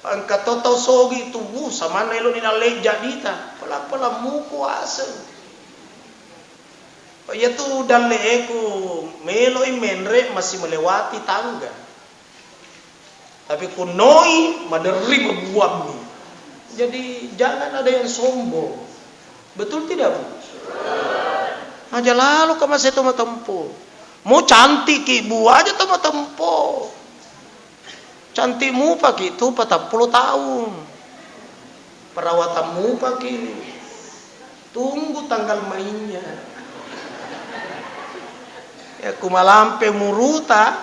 Angkat totau sogi tubuh sama nelo ni naleja dita. Pala muku asa. Ya tu dalle eku melo menre masih melewati tangga. Tapi kunoi maderi berbuam ni. Jadi jangan ada yang sombong. Betul tidak, Bu? Aja lalu ke masa itu tempo. Mau cantik ibu aja tuh tempo. Cantikmu pakai itu 40 tahun. Perawatanmu pakai. Tunggu tanggal mainnya. Ya kumalampe muruta.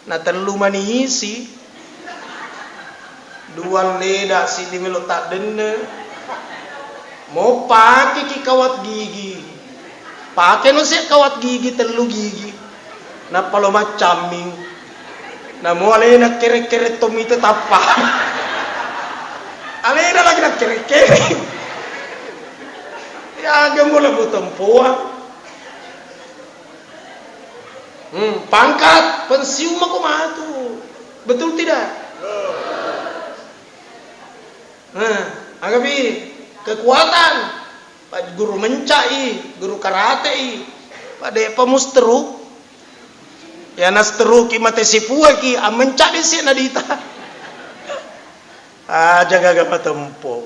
Na telu manisi. Dua leda sini melo tak dene. Mau pakai ki kawat gigi. Pakai no sih kawat gigi telu gigi. Na palo macaming. Na mo alena kere-kere tomite tapa. Alena lagi nak kere-kere. Ya gemula butempoa. Pangkat pensiun aku matu. Betul tidak? Agapi kekuatan. Pak guru mencai, guru karate, pada pemusteru. Ya nasteru ki mate sipua ki amencak disi nadita. Jaga tempo.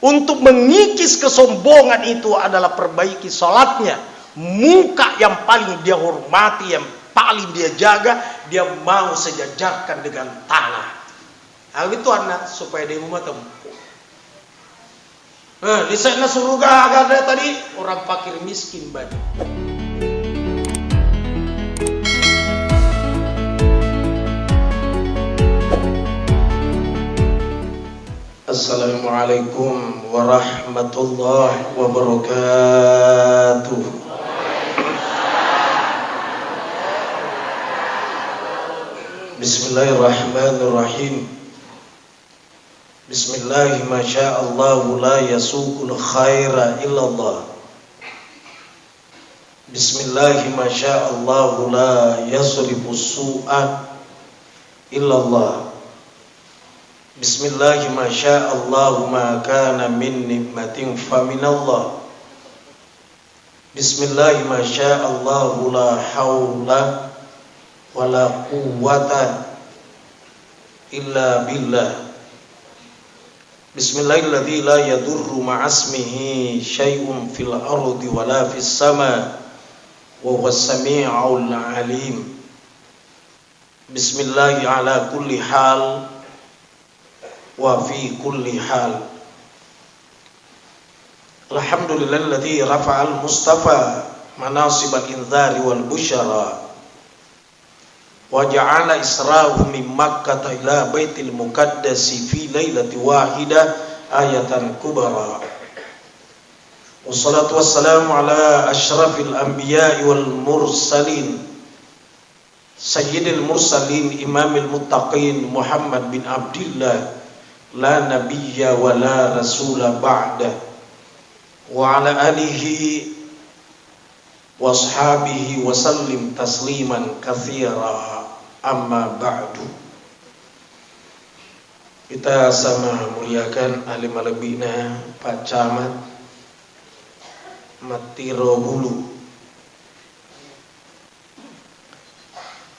Untuk mengikis kesombongan itu adalah perbaiki salatnya. Muka yang paling dia hormati, yang paling dia jaga, dia mau sejajarkan dengan tanah. Itu anak supaya dia mau tempo. Di sana surga ada tadi orang fakir miskin banyak. Assalamualaikum warahmatullahi wabarakatuh. Bismillahirrahmanirrahim. Bismillahi masya'allahu la yasuqul khaira illallah. Bismillahi masya'allahu la yasrifus su'a illallah. Bismillahi masya'allahu ma kana min nikmatin faminallah. Bismillahi masya'allahu la hawla wa la quwwata illa billah. Bismillahilladzi la yadurru ma'asmihi syai'un fil ardi wa la fis sama wa huwas sami'ul alim. Bismillahi ala kulli hal wa fi kulli hal. Alhamdulillahilladzi rafa'al mustafa manasibal inzari wal busyara wa ja'ala isra'ahu min Makkah ila baitil muqaddasi fi lailati wahidah ayatan kubra. Wassalatu wassalamu ala asyrafil anbiya'i wal mursalin sayyidil mursalin imamil muttaqin Muhammad bin Abdillah la nabiyya wa la rasula ba'da wa ala alihi wa ashabihi wa sallim tasliman katsira amma ba'du. Kita sama muliakan alim alebina Pak Camat Matiro Hulu,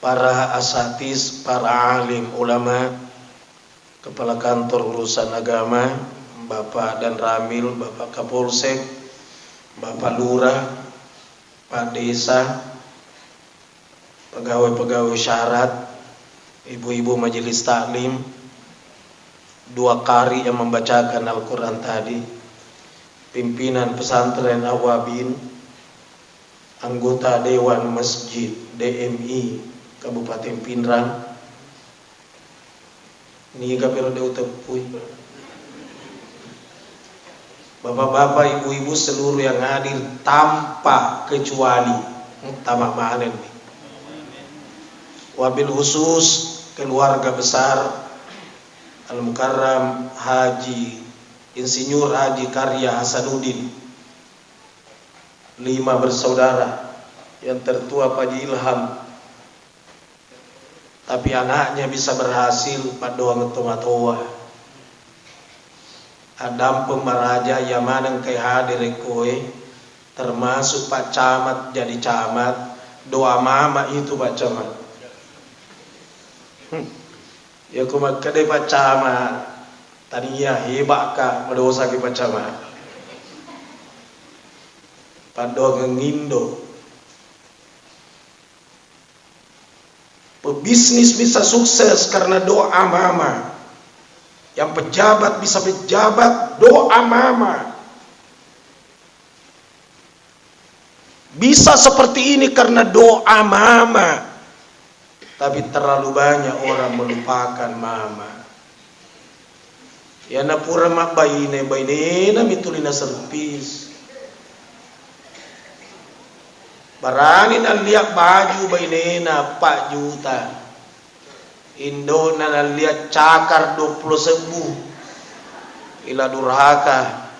para asatis, para alim ulama, Kepala Kantor Urusan Agama, Bapak dan Ramil, Bapak Kapolsek, Bapak Lurah, Pak Desa, pegawai-pegawai syarat, ibu-ibu majelis taklim, dua qari yang membacakan Al-Quran tadi, pimpinan pesantren Awabin, anggota Dewan Masjid DMI Kabupaten Pinrang, ni kapiro de utepui. Bapak-bapak, ibu-ibu seluruh yang hadir tanpa kecuali, tamak manen nih. Wabil khusus keluarga besar Al-Mukarram Haji Insinyur Haji Karya Hasanuddin, 5 bersaudara, yang tertua Pak Haji Ilham, tapi anaknya bisa berhasil padoang toa. Adam pemaraja yamanang kay hadir kowe termasuk Pak Camat jadi camat, doa mama itu Pak Camat. Ya kumat kadai Pak Camat tadinya hebat kak berdosa ke Pak Camat. Padoang ngindo. Pebisnis bisa sukses karena doa mama. Yang pejabat bisa pejabat doa mama. Bisa seperti ini karena doa mama. Tapi terlalu banyak orang melupakan mama. Ya na pura mak bayine na mitulina serpis. Barangin ang liyak baju bainena 4 juta. Indo na liyak cakar 20.000. Ila durhaka.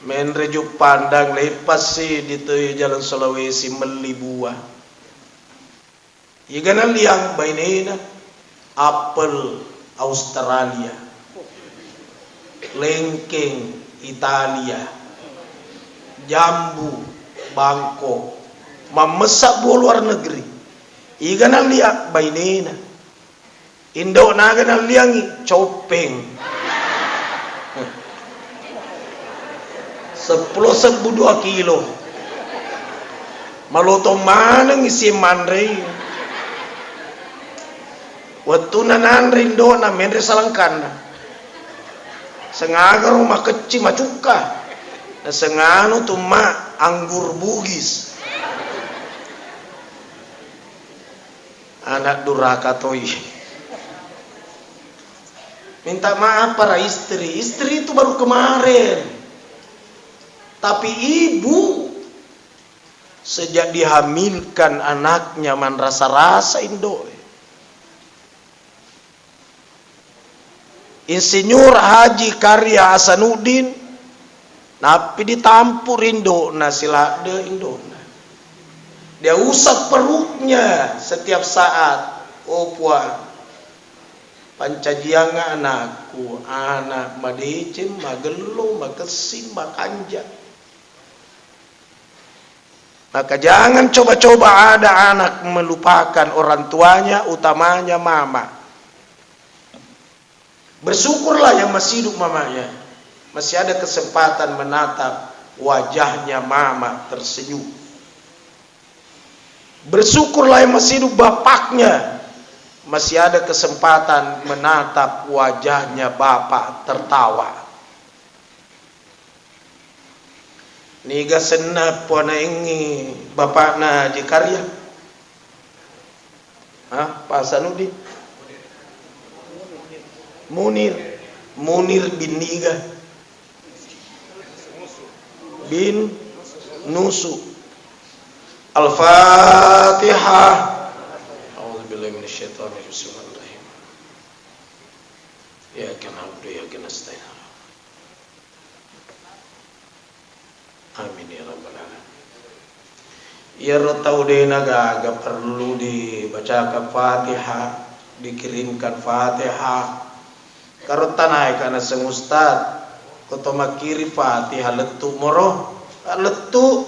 Menreju pandang lepas sih dito jalan Sulawesi meli buah. Iga na liyak bainena apel Australia. Lengkeng Italia. Jambu Bangkok, mamesak buah luar negeri. Iga na liak bainena. Indo naga na liangi copeng. 10 2 kilo. Maluto manang isi manre. Waktu nananre Indo na menre salangkan. Sengaga rumah kecil macuka. Na sengano tuma anggur bugis. Anak durhaka toy. Minta maaf para istri. Istri itu baru kemarin. Tapi ibu sejak dihamilkan anaknya man rasa-rasa Indo. Insinyur Haji Karya Hasanuddin tapi ditampur Indo na sila de Indo. Dia usap perutnya setiap saat. Oh puan, pancajianga anakku, anak madecem, magelo, makesim, makanja. Maka jangan coba-coba ada anak melupakan orang tuanya, utamanya mama. Bersyukurlah yang masih hidup mamanya. Masih ada kesempatan menatap wajahnya mama tersenyum. Bersyukurlah yang masih hidup bapaknya. Masih ada kesempatan menatap wajahnya bapak tertawa. Niga senap puana ingi bapakna di karya. Pak Hasanuddin. Munir bin Niga. Bin Nusu. Al-Fatihah. A'udzubillahi minasyaitonir rajim. Ya kana abdu ya kana nasta'in. Amin ya rabbal alamin. Ya tahu deh naga perlu dibacakan Fatihah, dikirimkan Fatihah. Karo tanai kana sang ustad koto makiri Fatihah letu moro letu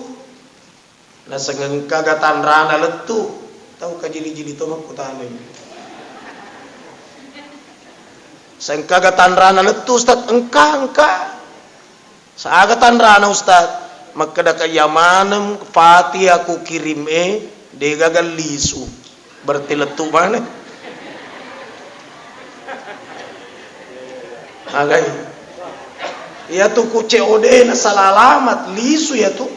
na sangeng kagatan rana letu tahu kajili-jili to makutane sang kagatan rana letu ustad engka sa agatan rana ustad makada kayamanem Fatihah ku kirim de gagal lisu berarti letu mana agay ya tu ku COD na salah alamat lisu ya tu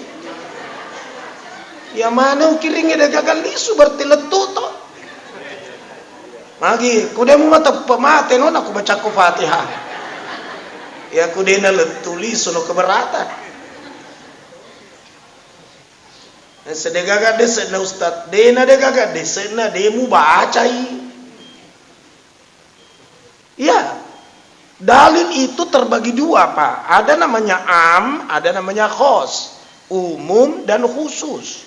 ya mana ukiringi de gagal lisu berarti letu to magi kude mo mata pamate no aku baca ku Fatihah ya kude na letu lisu no keberatan na sedegaga de na ustad de na de gaga de na de mu bacai ya. Dalil itu terbagi dua, Pak. Ada namanya am, ada namanya khos. Umum dan khusus.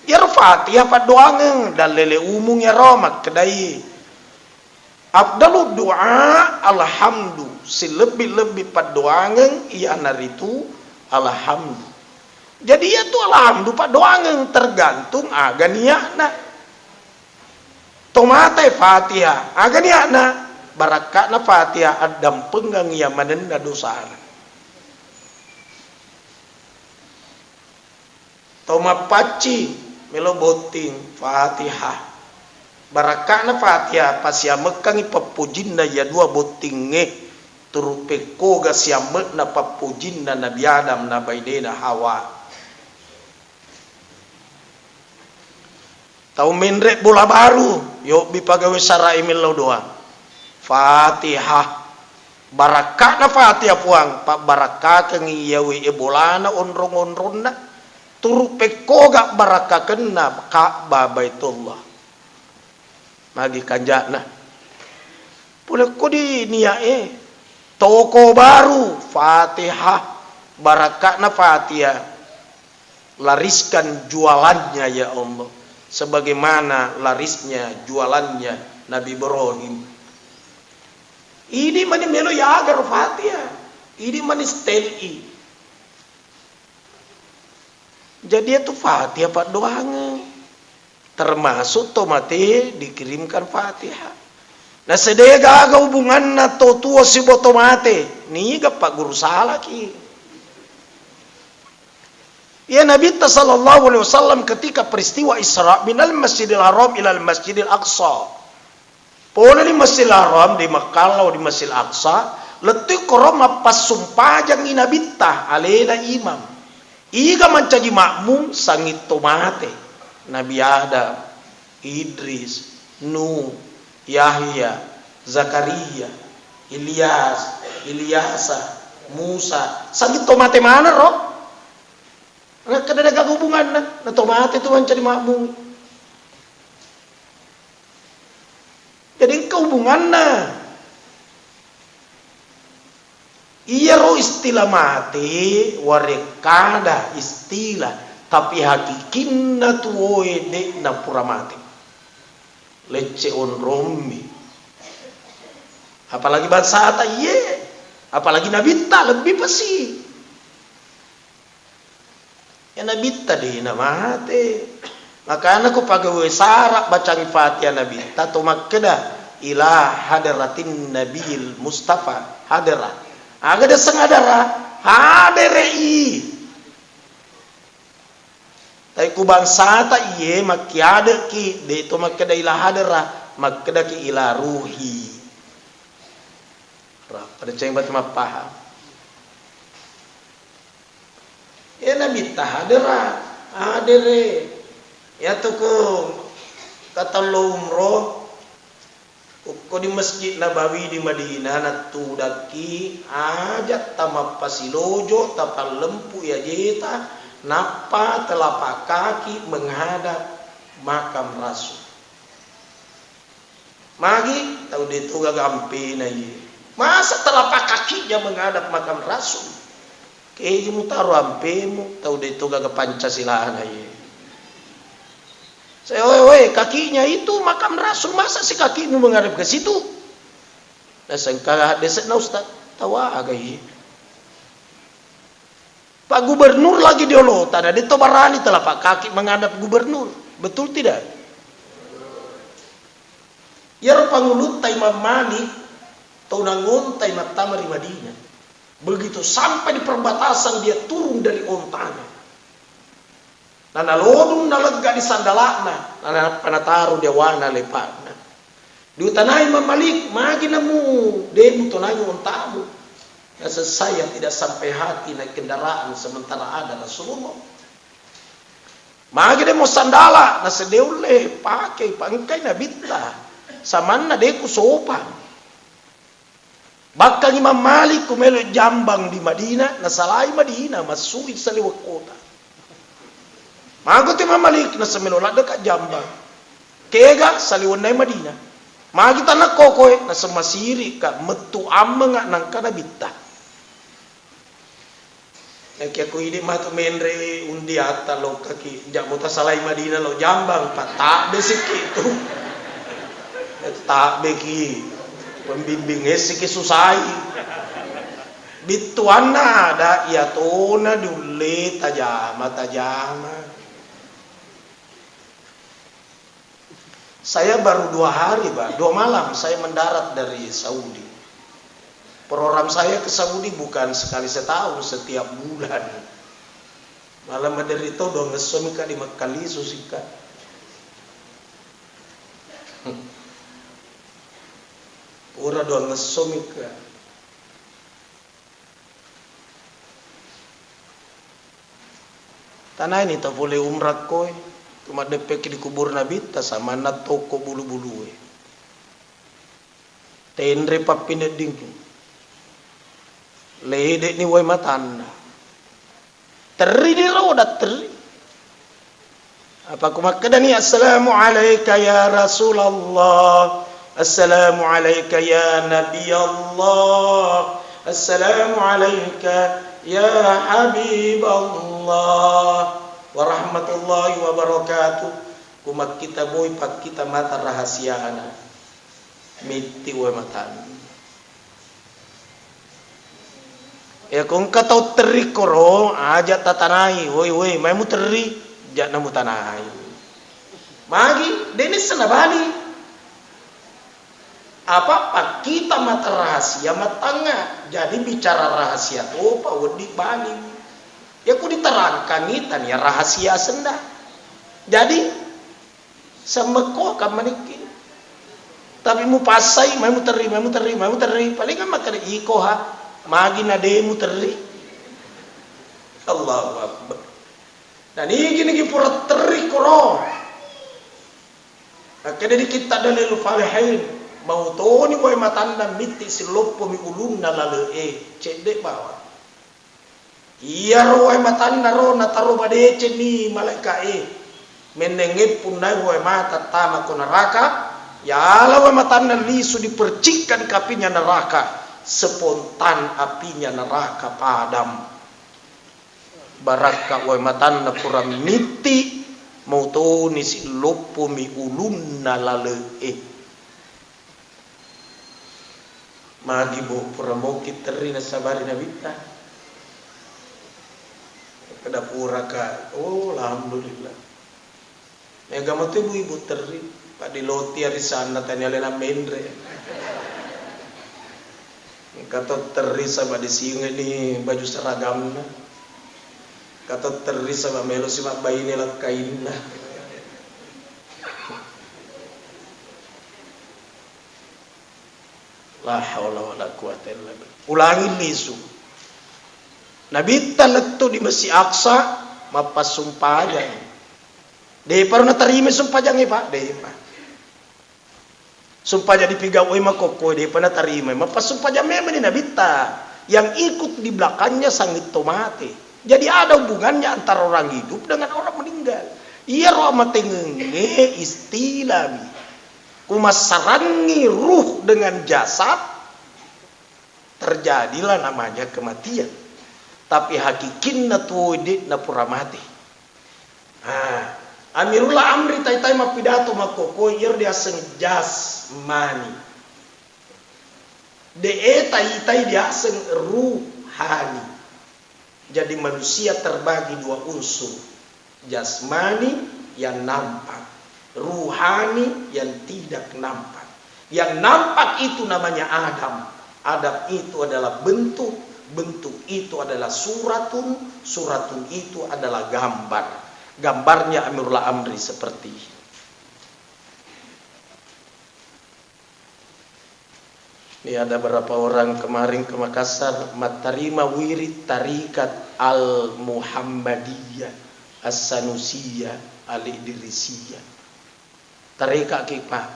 Ya Fatihah pa doangan dan lele umum ya romak kedai. Abdalu doa alhamdu selebih-lebih pa doangan ia naritu alhamdu. Jadi ya tu alhamdu pa doangan tergantung aga niatna. Tomate Fatihah aga niatna barakatna Fatihah adam penggang ia manenda dosa. Toma paci melo boting Fatihah barakana Fatihah pasia mekang ipapujinna ya dua boting turupe koga siamek na papujinna Nabi Adam na baidena Hawa tau menrek bola baru yo bipagawe sarai melo doa Fatihah barakana Fatihah puang pak barakah ngiyawi bolana onrong-onronna turu pekoga baraka kena Ka'bah Baitullah magi kanjana pula kodi niae toko baru Fatihah barakatna Fatihah lariskan jualannya ya Allah sebagaimana larisnya jualannya Nabi Ibrahim ini mani melo ya agar Fatihah ini mani steli. Jadi itu Fatihah pak doangan termasuk tomate dikirimkan Fatihah. Nah sedega aga hubungan na to tua si botomate ni ga pak guru salah ki. Ya Nabi sallallahu alaihi wasallam ketika peristiwa Isra minal Masjidil Haram ilal Masjidil Aqsa. Pona di Masjidil Haram di Makkah law di Masjidil Aqsa letik koroma pas sumpajang inabita alena imam. Iga mencagi makmum sangit tomate Nabi Adam, Idris, Nuh, Yahya, Zakaria, Ilyasa, Musa sangit tomate mana roh? Nggak ada hubungan na tomate itu mencari makmum. Jadi kehubungan iya ro istilah mati warekada istilah tapi hakikinna tuoe de na pura mati lece on rommi apalagi bahasa ata iye apalagi nabita lebih pasti ya nabita deh na mati makanya aku pagawe sarak bacang Fatihah nabita to makkeda ila hadratin nabil Mustafa hadrat aga da sangadara haderei tay ku bangsa ta iye makiada ki de to makkada ila hadara makkada ki ila ruhi pada ceng bat mapaham ya nabi ta hadara hadere ya to ko katallo umroh ko di Masjid Nabawi di Madinah natu daki ajat tama pasilojo tapal lempu ya jeta napa telapak kaki menghadap makam Rasul magi tahu dia tu gagampi na ye masa telapak kakinya menghadap makam Rasul kaya mu taruh ampemu tahu dia tu gaga Pancasila na ye saya kakinya itu makam Rasul masa si kakimu menghadap ke situ? Nah sengkala deset na Ustaz tawa agai. Pak Gubernur lagi diolo tada di Tobarani telapak kaki menghadap gubernur betul tidak? Ya pangulut Imam Malik taunangun Imam Tamar di Madinah begitu sampai di perbatasan dia turun dari ontanya. Nana lodung nalega di sandalakna nana panataru dia wana lepakna diutanai Imam Malik magi namu demu tonanyo untamu ya saya tidak sampai hati naik kendaraan sementara ada Rasulullah magi demo sandala na sedeule pakai pangkai na bitta samanna deku sopan bakal Imam Malik kumelo jambang di Madinah na salai Madinah masui saliwa kota magot Imam Malik na semenola dekat jambang kega saliwan na Madinah magi tanah kokoy na semasiri ka metu amma nga nang kanabita Yang aku ini mah tu menre undi ata lo kaki jak muta salai Madinah lo jambang pak tak besik itu. Tak beki pembimbing siki susai. Bituana ada ya tona dule tajama. Saya baru 2 hari, Pak, 2 malam saya mendarat dari Saudi. Program saya ke Saudi bukan sekali setahun, setiap bulan. Malam dari itu dong ngesom ka di Mekali susika. Ora dong ngesom ka. Tanah ini tak boleh umrah koi. Cuma depek di kubur Nabi ta sama na toko bulu-bulu. Tendre papine ding. Lede ni wai matanda. Teri di roda teri. Apa aku makadani assalamu alayka ya Rasulullah. Assalamu alayka ya Nabi Allah. Assalamu alayka ya Habib Allah. Warahmatullahi wabarakatuh. Kumak kita boy pak kita mata rahasiana. Miti wai matanda. Ya kung katau teri koro aja tatanai woi mai mu teri jak namu tanai magi denis senabali apa kita mata rahasia matanga jadi bicara rahasia tu pa wedi bali ya ku diterangkan itan ya rahasia senda jadi semeko kan maniki tapi mu pasai mai mu teri paling kan mata iko ha magi nademu teri Allahu Akbar dan ini gini pura teri koro akhirnya di kita dalil falihin mau toni boy matanda miti silopo mi ulunna lalu cedek bawa iya roy matanda ro na taro badece ni malaika menengep punai boy mata tama ko neraka ya lawa matanda lisu dipercikkan kapinya neraka spontan apinya neraka padam baraka wa matanna pura miti mautoni si lopo mi ulunna lale magi bo pura mau kiterina sabari nabita kada pura ka oh alhamdulillah mega mate ibu terri padi loti ari sana tanya lena mendre kata teri sama di singa ni baju seragamna kata teri sama melo si mak bayi ni lah kainna la haula wala quwata illa billah ulangi lisu Nabi talektu di Masjid Aqsa mapas sumpajang de paruna tarime sumpajang Pak de Pak sumpah jadi pigawai makoko dia pernah tarima mapas sumpah jamnya ni nabita yang ikut di belakangnya sangit tomate jadi ada hubungannya antara orang hidup dengan orang meninggal iya roh matengenge istilami kumasarangi ruh dengan jasad terjadilah namanya kematian tapi hakikinna tuwidi na pura mati Amirullah Amri tai mapidato makoko yer dia sengjas mani de tai dia seng ruhani jadi manusia terbagi 2 unsur jasmani yang nampak ruhani yang tidak nampak yang nampak itu namanya Adam itu adalah bentuk itu adalah suratun itu adalah gambarnya Amirullah Amri seperti ini. Ada beberapa orang kemarin ke Makassar menerima wirid tarikat Al-Muhammadiyah As-Sanusiyah Al-Idrisiyah tarikat kipah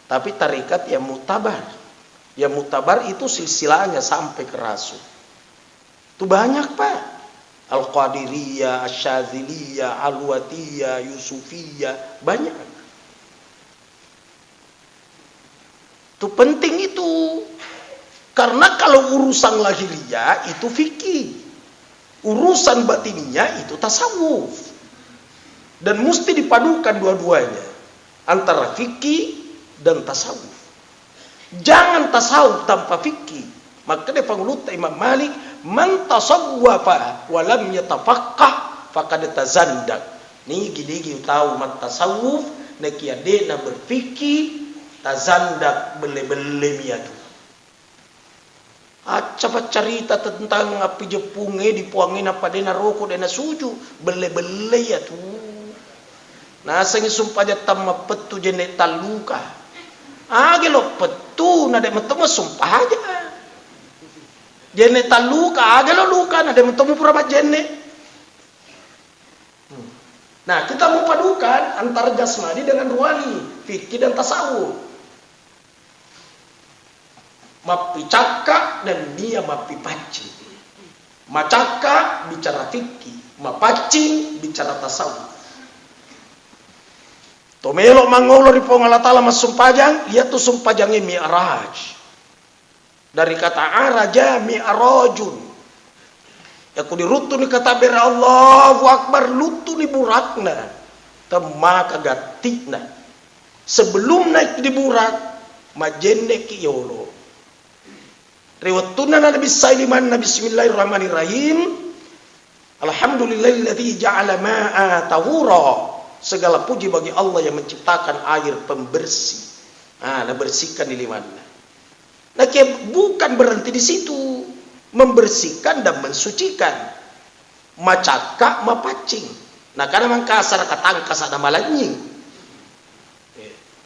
tapi tarikat yang mutabar itu silsilahnya sampai ke Rasul itu banyak Pak Al-Qadiriyah, Asyadziliyah, Alwatiyah, Yusufiyah, banyak. Itu penting itu. Karena kalau urusan lahiriah itu fikih. Urusan batinnya itu tasawuf. Dan mesti dipadukan dua-duanya. Antara fikih dan tasawuf. Jangan tasawuf tanpa fikih. Maka dia panguluta Imam Malik, man tasawwafa wa lam yatafaqqah faqad tazandak. Ni gidi tahu man tasawuf na kiade na berfikih tazandak bele-bele miatu. Aca cerita tentang api jepunge dipuangin apa dena rokok dena suju bele-bele ya tu. Nah sangi sumpah jatama petu jene taluka. Age lo petu na de metemu sumpah aja. Jene taluka age lo luka na de metemu pura jene. Nah kita mau padukan antara jasmani dengan ruhani, fikih dan tasawuf. Mapi cakak dan dia mapi pacing. Macaka bicara fikih, mapacing bicara tasawuf. Tomelo mangolo di Allah Ta'ala mas sumpajang, dia tuh sumpajangnya mi'raj. Dari kata araja mi'rajun. Ya ku dirutu ni kata bera Allahu Akbar lutu ni burakna. Temaka gatikna. Sebelum naik di burak, majende ki yolo. Riwatuna Nabi Saiman Bismillahirrahmanirrahim. Alhamdulillahilladzi ja'ala ma'a tahura. Segala puji bagi Allah yang menciptakan air pembersih. Nah bersihkan di mana. Nah bukan berhenti di situ, membersihkan dan mensucikan. Macaka mapacing. Nah karena memang kasar katangkas ada malanying.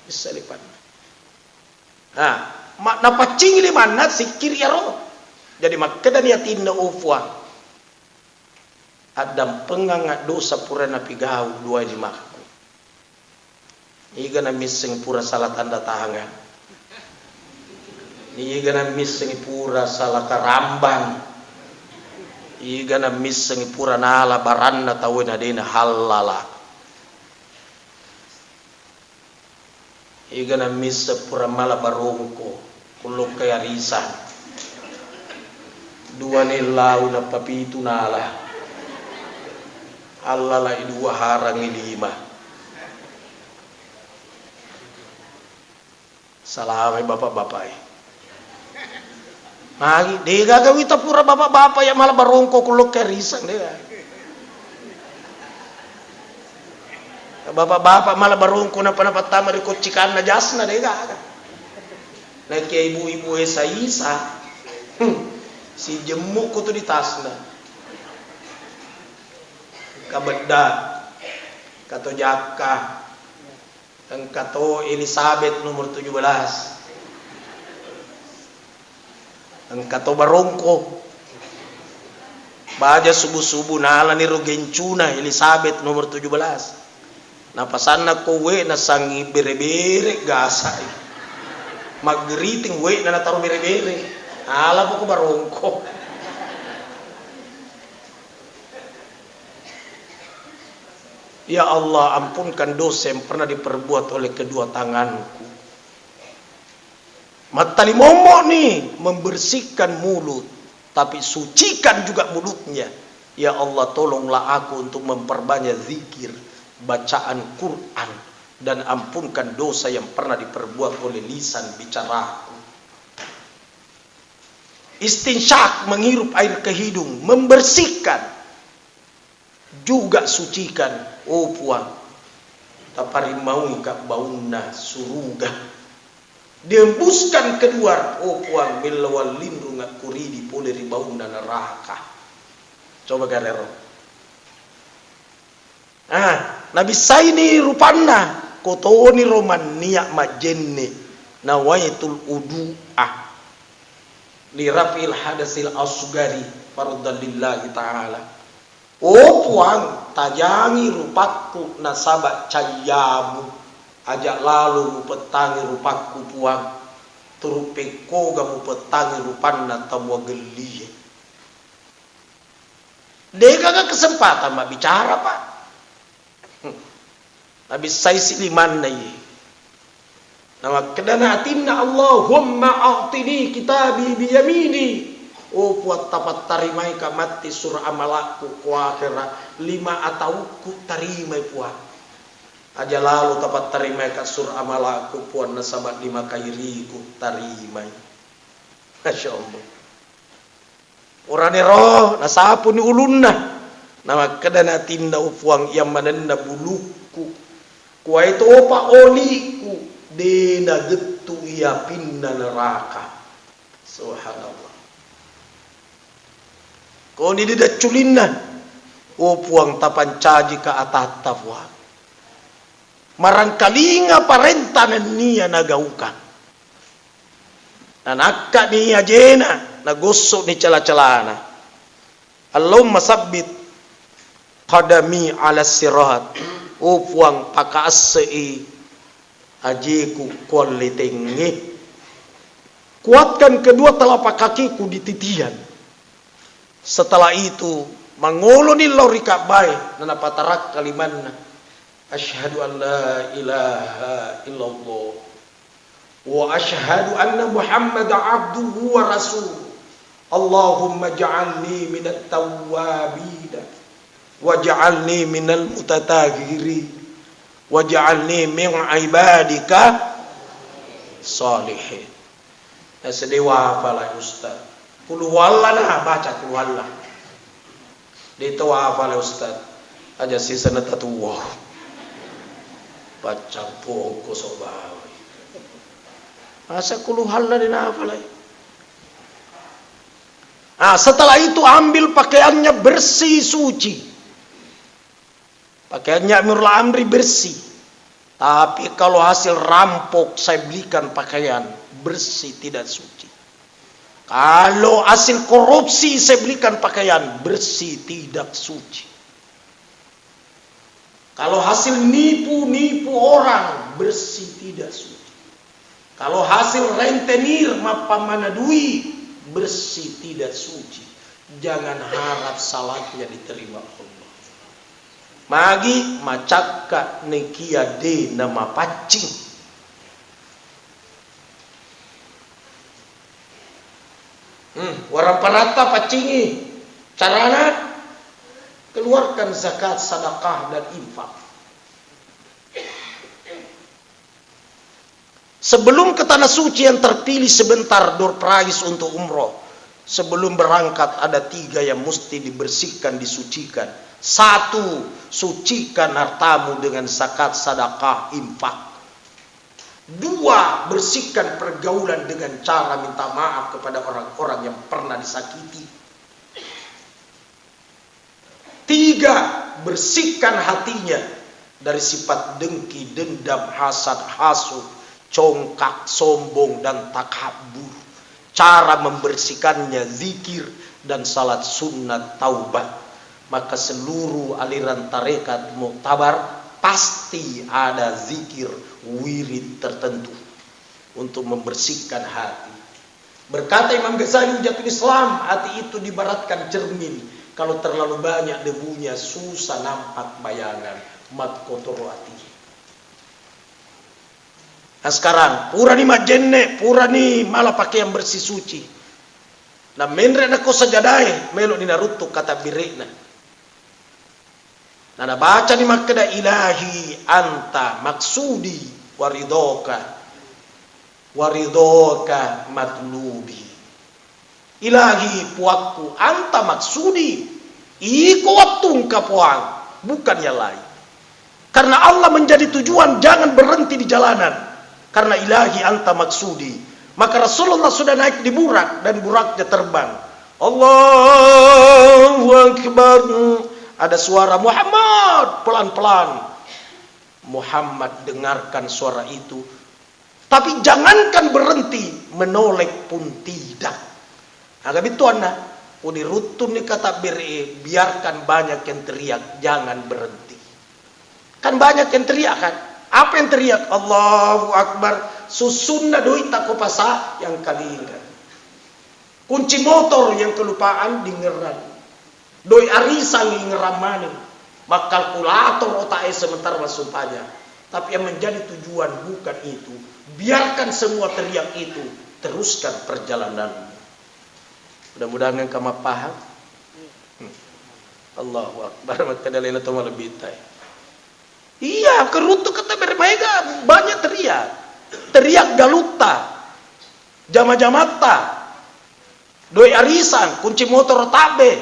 Bisa lipat. Nah pacing di mana sikir ya roh. Jadi makanya niatin na ufuan. Adam pengangat dosa pura napi gau dua jimakku. Iga na missing pura salah tanda tangan. Iga na missing pura salah karambang. Iga na missing pura nala baranna tawin hadina halala. Iga na missa pura mala barongko kulok kaya risan. Dua nilaw na papitu nala. Allah dua harang lima. Salamai bapak-bapak. Magi, dia gagawi pura bapak-bapak yang malah barongko kulok kerisan dia. Bapak-bapak malah barongko na panapatama di kocikan na jasna dia gaga. Nah kaya ibu-ibu isa-isa. Si jemuk ko to di tasna. Kabeda kato Jaka ang kato Elizabeth nomor 17 ang kato Barongko baja subuh-subuh nala ni Rogencuna Elizabeth nomor 17 napasan na ko we na sangi bere-bere gasay magriting we na nataro bere-bere ala po ko Barongko. Ya Allah, ampunkan dosa yang pernah diperbuat oleh kedua tanganku. Mata limomo nih, membersihkan mulut. Tapi sucikan juga mulutnya. Ya Allah, tolonglah aku untuk memperbanyak zikir, bacaan Quran. Dan ampunkan dosa yang pernah diperbuat oleh lisan bicaraku. Istinsyak, menghirup air ke hidung, membersihkan. Juga sucikan, oh puan. Tapari mau kak bauna suruga. Diembuskan keluar, oh puan. Milawal lindu ngak kuridi poleri bauna neraka. Coba garero. Nabi Saini rupana. Kotoni roman niyak majenne. Nawaitul udu'ah. Lirafil hadasil asugari. Fardan lillahi ta'ala. Oh puang, tajangi rupaku nasabak cayamu. Ajak lalu mupetangi rupaku puang. Turupeko gamu petangi rupanna tamwa geliye. Deka gak kesempatan mak bicara pak. Nabi saisi liman nayi. Nama kedana atinna Allahumma a'tini kitabi biyamini. Oh puat tapat tarimai ka mati surah amalaku ku akhirat 5 atau ku tarimai puat. Aja lalu tapat tarimai ka surah amalaku puat nasabat 5 kairi ku tarimai. Masya Allah. Urane roh nasapu ni ulunna. Nama kadana tinda upuang yang manenda buluku. Kuwa itu opa oliku dena gettu ia pinna neraka. Subhanallah. Kau ni dia culinna. Upuang tapan caji ka atatafwa. Marangkalinga parentanan niya nagaukan. Nanakka niya jena nagosok ni cala-calana. Allahumma sabbit qadami ala sirat. Upuang pakaasai ajiku kualitengi. Kuatkan kedua telapak kakiku di titian. Setelah itu mangoloni lorika baik nana patarak kalimanna asyhadu an la ilaha illallah wa asyhadu anna muhammad abduhu wa rasul. Allahumma ja'alni minat tawwabin waj'alni minal mutatahhirin waj'alni min ibadika salihin. Sedewa hafal Ustaz. Kulu wallah nah baca kulu wallah. Dito hafal Ustaz. Aja sisa na tatuwa. Baca poko sobawi. Masa kulu wallah din hafal ay. Setelah itu ambil pakaiannya bersih suci. Pakaiannya Amirul Amri bersih. Tapi kalau hasil rampok saya belikan pakaian bersih tidak suci. Kalau hasil korupsi saya belikan pakaian bersih tidak suci. Kalau hasil nipu orang bersih tidak suci. Kalau hasil rentenir mapamanadui bersih tidak suci. Jangan harap salatnya diterima Allah. Magi macakka nekia de nama pacing. Warang panata pacingi. Carana keluarkan zakat, sedekah dan infak. Sebelum ke tanah suci yang terpilih sebentar door prize untuk umroh. Sebelum berangkat ada 3 yang mesti dibersihkan, disucikan. 1, sucikan hartamu dengan zakat, sedekah, infak. 2, bersihkan pergaulan dengan cara minta maaf kepada orang-orang yang pernah disakiti. 3, bersihkan hatinya dari sifat dengki, dendam, hasad, hasud, congkak, sombong, dan takabur. Cara membersihkannya zikir dan salat sunat taubat. Maka seluruh aliran tarekat muktabar pasti ada zikir wirid tertentu untuk membersihkan hati. Berkata Imam Ghazali Hujatul Islam, hati itu dibaratkan cermin. Kalau terlalu banyak debunya susah nampak bayangan. Mat kotor hati. Nah sekarang purani majenne, purani malah pakai yang bersih suci. Nah menre na ko sajadai melo ni narutuk kata birena. Nah baca ni makada ilahi anta maksudi waridoka matlubi. Ilahi puakku anta maksudi iko watung kapuang bukan yang lain. Karena Allah menjadi tujuan, jangan berhenti di jalanan. Karena ilahi anta maksudi. Maka Rasulullah sudah naik di burak dan buraknya terbang. Allahu Akbar. Ada suara Muhammad pelan-pelan. Muhammad dengarkan suara itu. Tapi jangankan berhenti, menoleh pun tidak. Agak itu anda. Uni rutun ni kata biarkan banyak yang teriak, jangan berhenti. Kan banyak yang teriak kan? Apa yang teriak? Allahu Akbar. Susunna doi tak kopasa yang kalingan. Kunci motor yang kelupaan dingeran. Doi arisan ngeramanin. Mak kalkulator otak sebentar masumpanya. Tapi yang menjadi tujuan bukan itu. Biarkan semua teriak itu. Teruskan perjalananmu. Mudah-mudahan kamu paham. Allahu Akbar, maka dalil itu lebih tay. Iya, kerutu kata bermega banyak teriak galuta, jama-jamata, doi arisan, kunci motor tabe,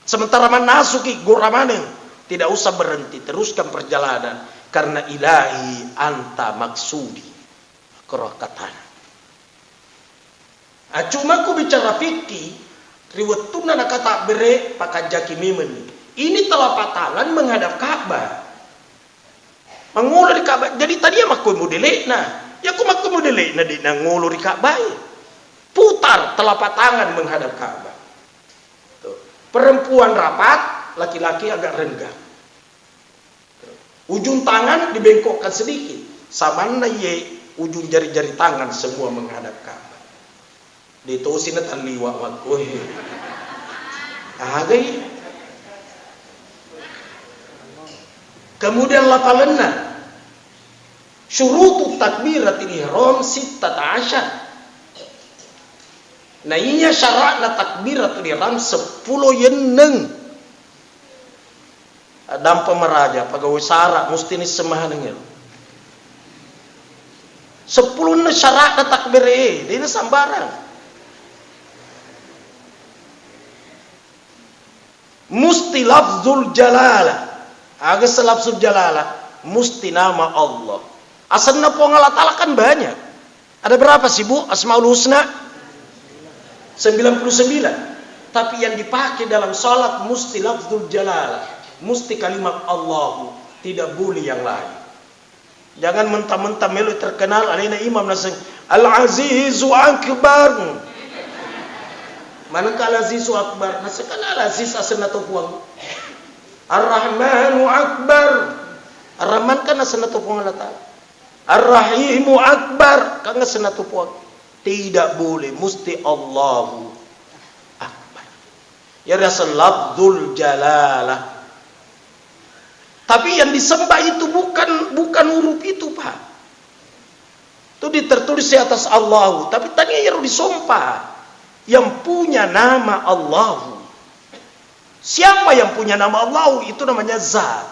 sementara manasuki guramaneng, tidak usah berhenti, teruskan perjalanan, karena ilahi anta maksudi, kerah katana. Cuma aku bicara fikih, riwetuna nak kata bere pakajaki mimen. Ini telapak tangan menghadap Ka'bah. Mengulur di Ka'bah. Jadi tadi aku modelek nah. Ya aku maku modelek nah di ngulur di Ka'bah. Putar telapak tangan menghadap Ka'bah. Tuh. Perempuan rapat, laki-laki agak renggang. Ujung tangan dibengkokkan sedikit. Samana ye ujung jari-jari tangan semua menghadap Ka'bah. Ditusin na taliwa wag agay. Kemudian lapalenna syurutu takbiratil ihram 16. Nah inya syaratna takbiratul ihram 10 yeneng. Adam pemeraja pegawai syarat mesti ni semahanengel. 10 na syaratna takbir dia sambarang. Musti lafzul jalalah. Aga lafzul jalalah musti nama Allah. Asalnya Allah Ta'ala kan banyak. Ada berapa sih Bu? Asmaul Husna 99. Tapi yang dipakai dalam salat musti lafzul jalalah, musti kalimat Allah, tidak boleh yang lain. Jangan mentah-mentah melu terkenal alina imam naseng Al-Azizu Akbar. Manakala Azizu Akbar, nasekala Aziz asna to puang. Ar-Rahmanu Akbar. Ar-Rahman kan asna to puang Allah Ta'ala. Ar-Rahimu Akbar kan asna to puang. Tidak boleh, mesti Allahu Akbar. Ya rasul lafzul jalalah. Tapi yang disembah itu bukan huruf itu, Pak. Itu ditertulis di atas Allahu, tapi tadi yang disumpah. Yang punya nama Allah. Siapa yang punya nama Allah? Itu namanya zat.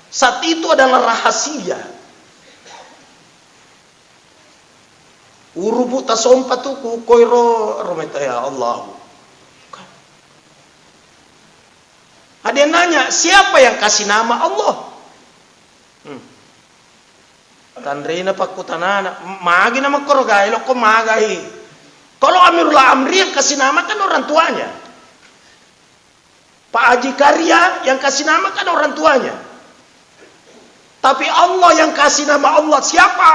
Zat itu adalah rahasia. Urubu tasompa tu ku koiro rometa ya Allah. Ada yang nanya, siapa yang kasih nama Allah? Tandrina pakutanana, magi nama korogai, lo ko magai. Kalau Amirul Amri yang kasih nama kan orang tuanya. Pak Haji Karya yang kasih nama kan orang tuanya. Tapi Allah yang kasih nama Allah siapa?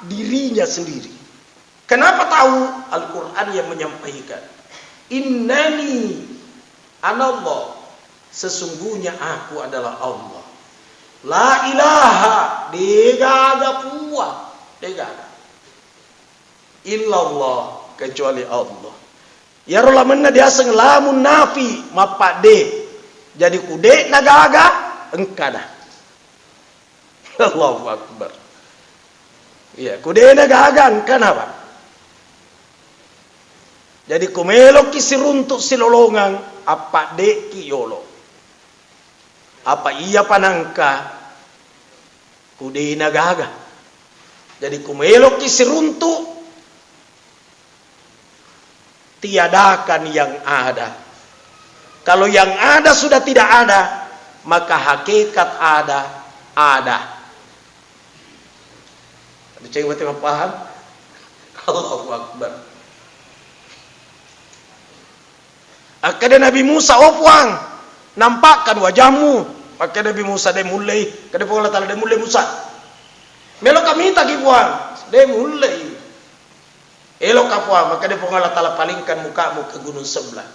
Dirinya sendiri. Kenapa tahu? Al-Quran yang menyampaikan. Innani anallah. Sesungguhnya aku adalah Allah. La ilaha. Degaga puah. Degaga. Illallah. Kecuali Allah. Ya rola menna dia aseng lamun nafi mapade. Jadi kude nagaga engkada. Allahu Akbar. Iya, kude nagaga engkana apa? Jadi kumelo kisiruntuk silolongan apa de kiyolo. Apa iya panangka kude nagaga. Jadi kumelo kisiruntuk tiadakan yang ada. Kalau yang ada sudah tidak ada, maka hakikat ada. Ada cewek yang paham? Allahu Akbar. Akada Nabi Musa opwang, nampakkan wajahmu. Maka Nabi Musa dia mulai, kada Allah Ta'ala dia mulai Musa. Melo kami tagi puang, dia mulai. Elok apa? Maka dia Allah Ta'ala palingkan mukamu ke gunung sebelah.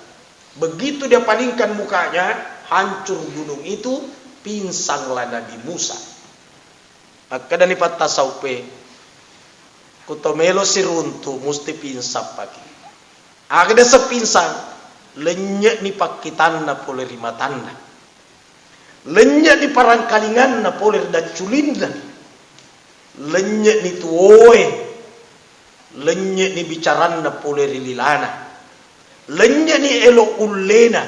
Begitu dia palingkan mukanya, hancur gunung itu, pinsanglah Nabi Musa. Maka dan ipat tasawpe, kutomelo si runtu, musti pinsap pagi. Ada sepinsang, lenyek ni pakitan na poler rimatanda. Lenyek ni parangkalingan na poler daculinda. Lenyek ni tuoe. Lenyek ni bicaran na poler lilana. lenya ni elo ulena,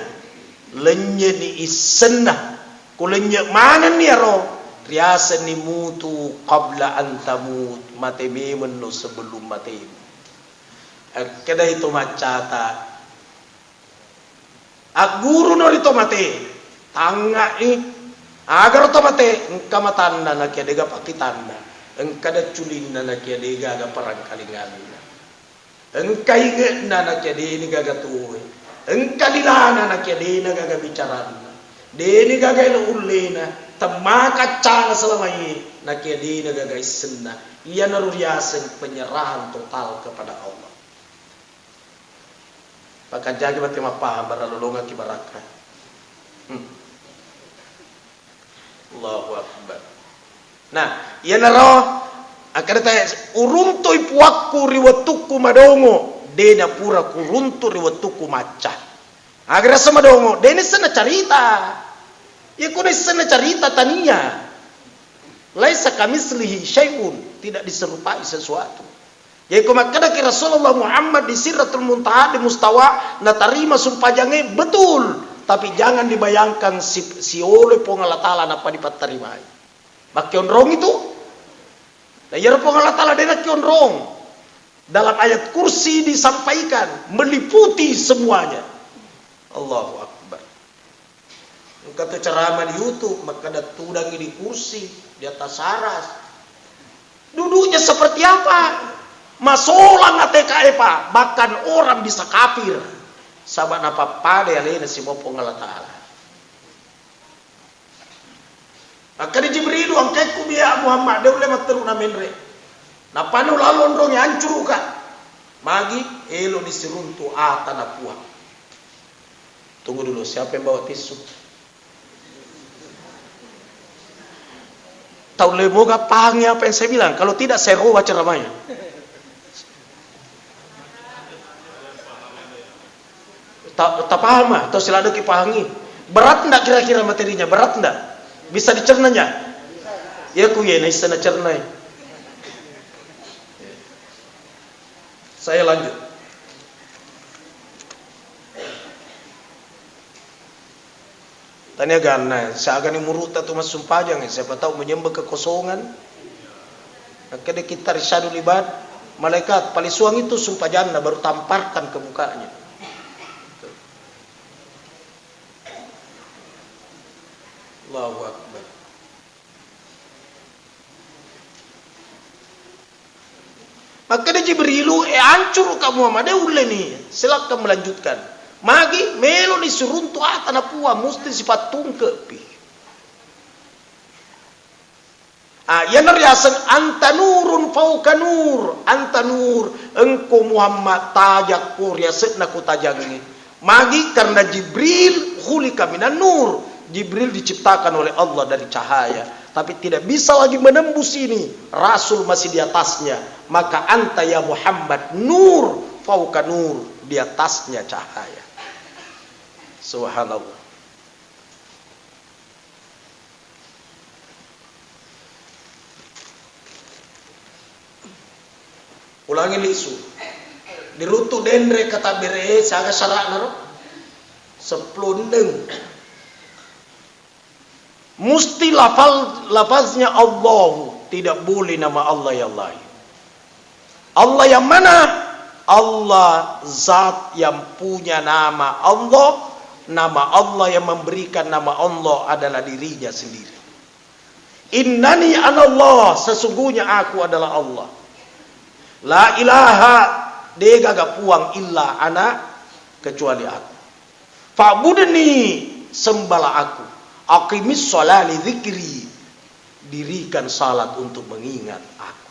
lenya ni isenna, kulenya mana ni aro, riasa ni mutu qabla antamut, mate memen no sebelum mate. Kada itu macata, guru no itu mate, tanga agar to mate, engka matanda na kia dega pakitanda, engka da culina na kia dega ga parang kalingalina. Engka ige na kia deni gaga tuwe, engka dilana na kia dena gaga bicarana, deni gaga ilo ulena, temaka cana selama ini na kia dena gaga isenna. Ia naruriasen penyerahan total kepada Allah. Maka jaga mati mapaham baralolonga kibaraka. Allahu Akbar. Nah, ia naro akan tanya urunto ipuakku riwatuku madongo dena pura kuruntu riwatuku maca. Agar sama dongo dena sana carita. Ya kuna sana carita tania. Laisa kamislihi syai'un, tidak diserupai sesuatu. Jadi kumakada ki Rasulullah Muhammad di Siratul Muntaha di mustawa na tarima sumpah jange betul, tapi jangan dibayangkan si oleh Allah Ta'ala napa dipatarimai. Makion rong itu. Nah, ya Allah Ta'ala dena kion rong. Dalam ayat kursi disampaikan meliputi semuanya. Allahu Akbar. Kata ceramah di YouTube, maka ada tudang di kursi di atas saras. Duduknya seperti apa? Masolang ATK Pak, bahkan orang bisa kafir. Sahabat apa pada yang lain si Bapa Allah Ta'ala. Maka di Jibril angkatku biya Muhammad dia boleh materu na menre. Na panu lalu ondrong hancur ka. Magi elo disiruntu atana puang. Tunggu dulu, siapa yang bawa tisu? Tahu lemoga pahangi apa yang saya bilang? Kalau tidak saya roba ceramahnya. Tak paham atau silado kipahangi. Berat enggak kira-kira materinya? Berat enggak? Bisa dicernanya? Ya ku ye na sana cernai. Saya lanjut. Tanya gana, saya akan muruta tu mas sumpajang, siapa tahu menyembah kekosongan. Akhirnya kita risyadu libat, malaikat palisuang itu sumpah jana baru tamparkan ke mukanya. Allahu Akbar. Maka dia Jibrilu hancur kamu Muhammad dia ulle nih. Silakan melanjutkan. Magi melo ni suruntu atana pua musti sifat tungkepi. Yang nariasan anta nurun fauka nur, anta nur engkau Muhammad tajak pur ya setna ku tajangi. Magi karena Jibril khulika minan nur. Jibril diciptakan oleh Allah dari cahaya, tapi tidak bisa lagi menembus ini. Rasul masih di atasnya. Maka anta ya Muhammad nur fauka nur, di atasnya cahaya. Subhanallah. Ulangi lisu. Dirutu dendre kata bere saga sarak naro. Seplundeng. Musti lafaznya Allah, tidak boleh nama Allah yang lain. Allah yang mana? Allah zat yang punya nama Allah. Nama Allah yang memberikan nama Allah adalah dirinya sendiri. Innani anallah, sesungguhnya aku adalah Allah. La ilaha dega gapuang illa ana, kecuali aku. Fa'budni, sembahlah aku. Aqimis sholali dzikri, dirikan salat untuk mengingat aku.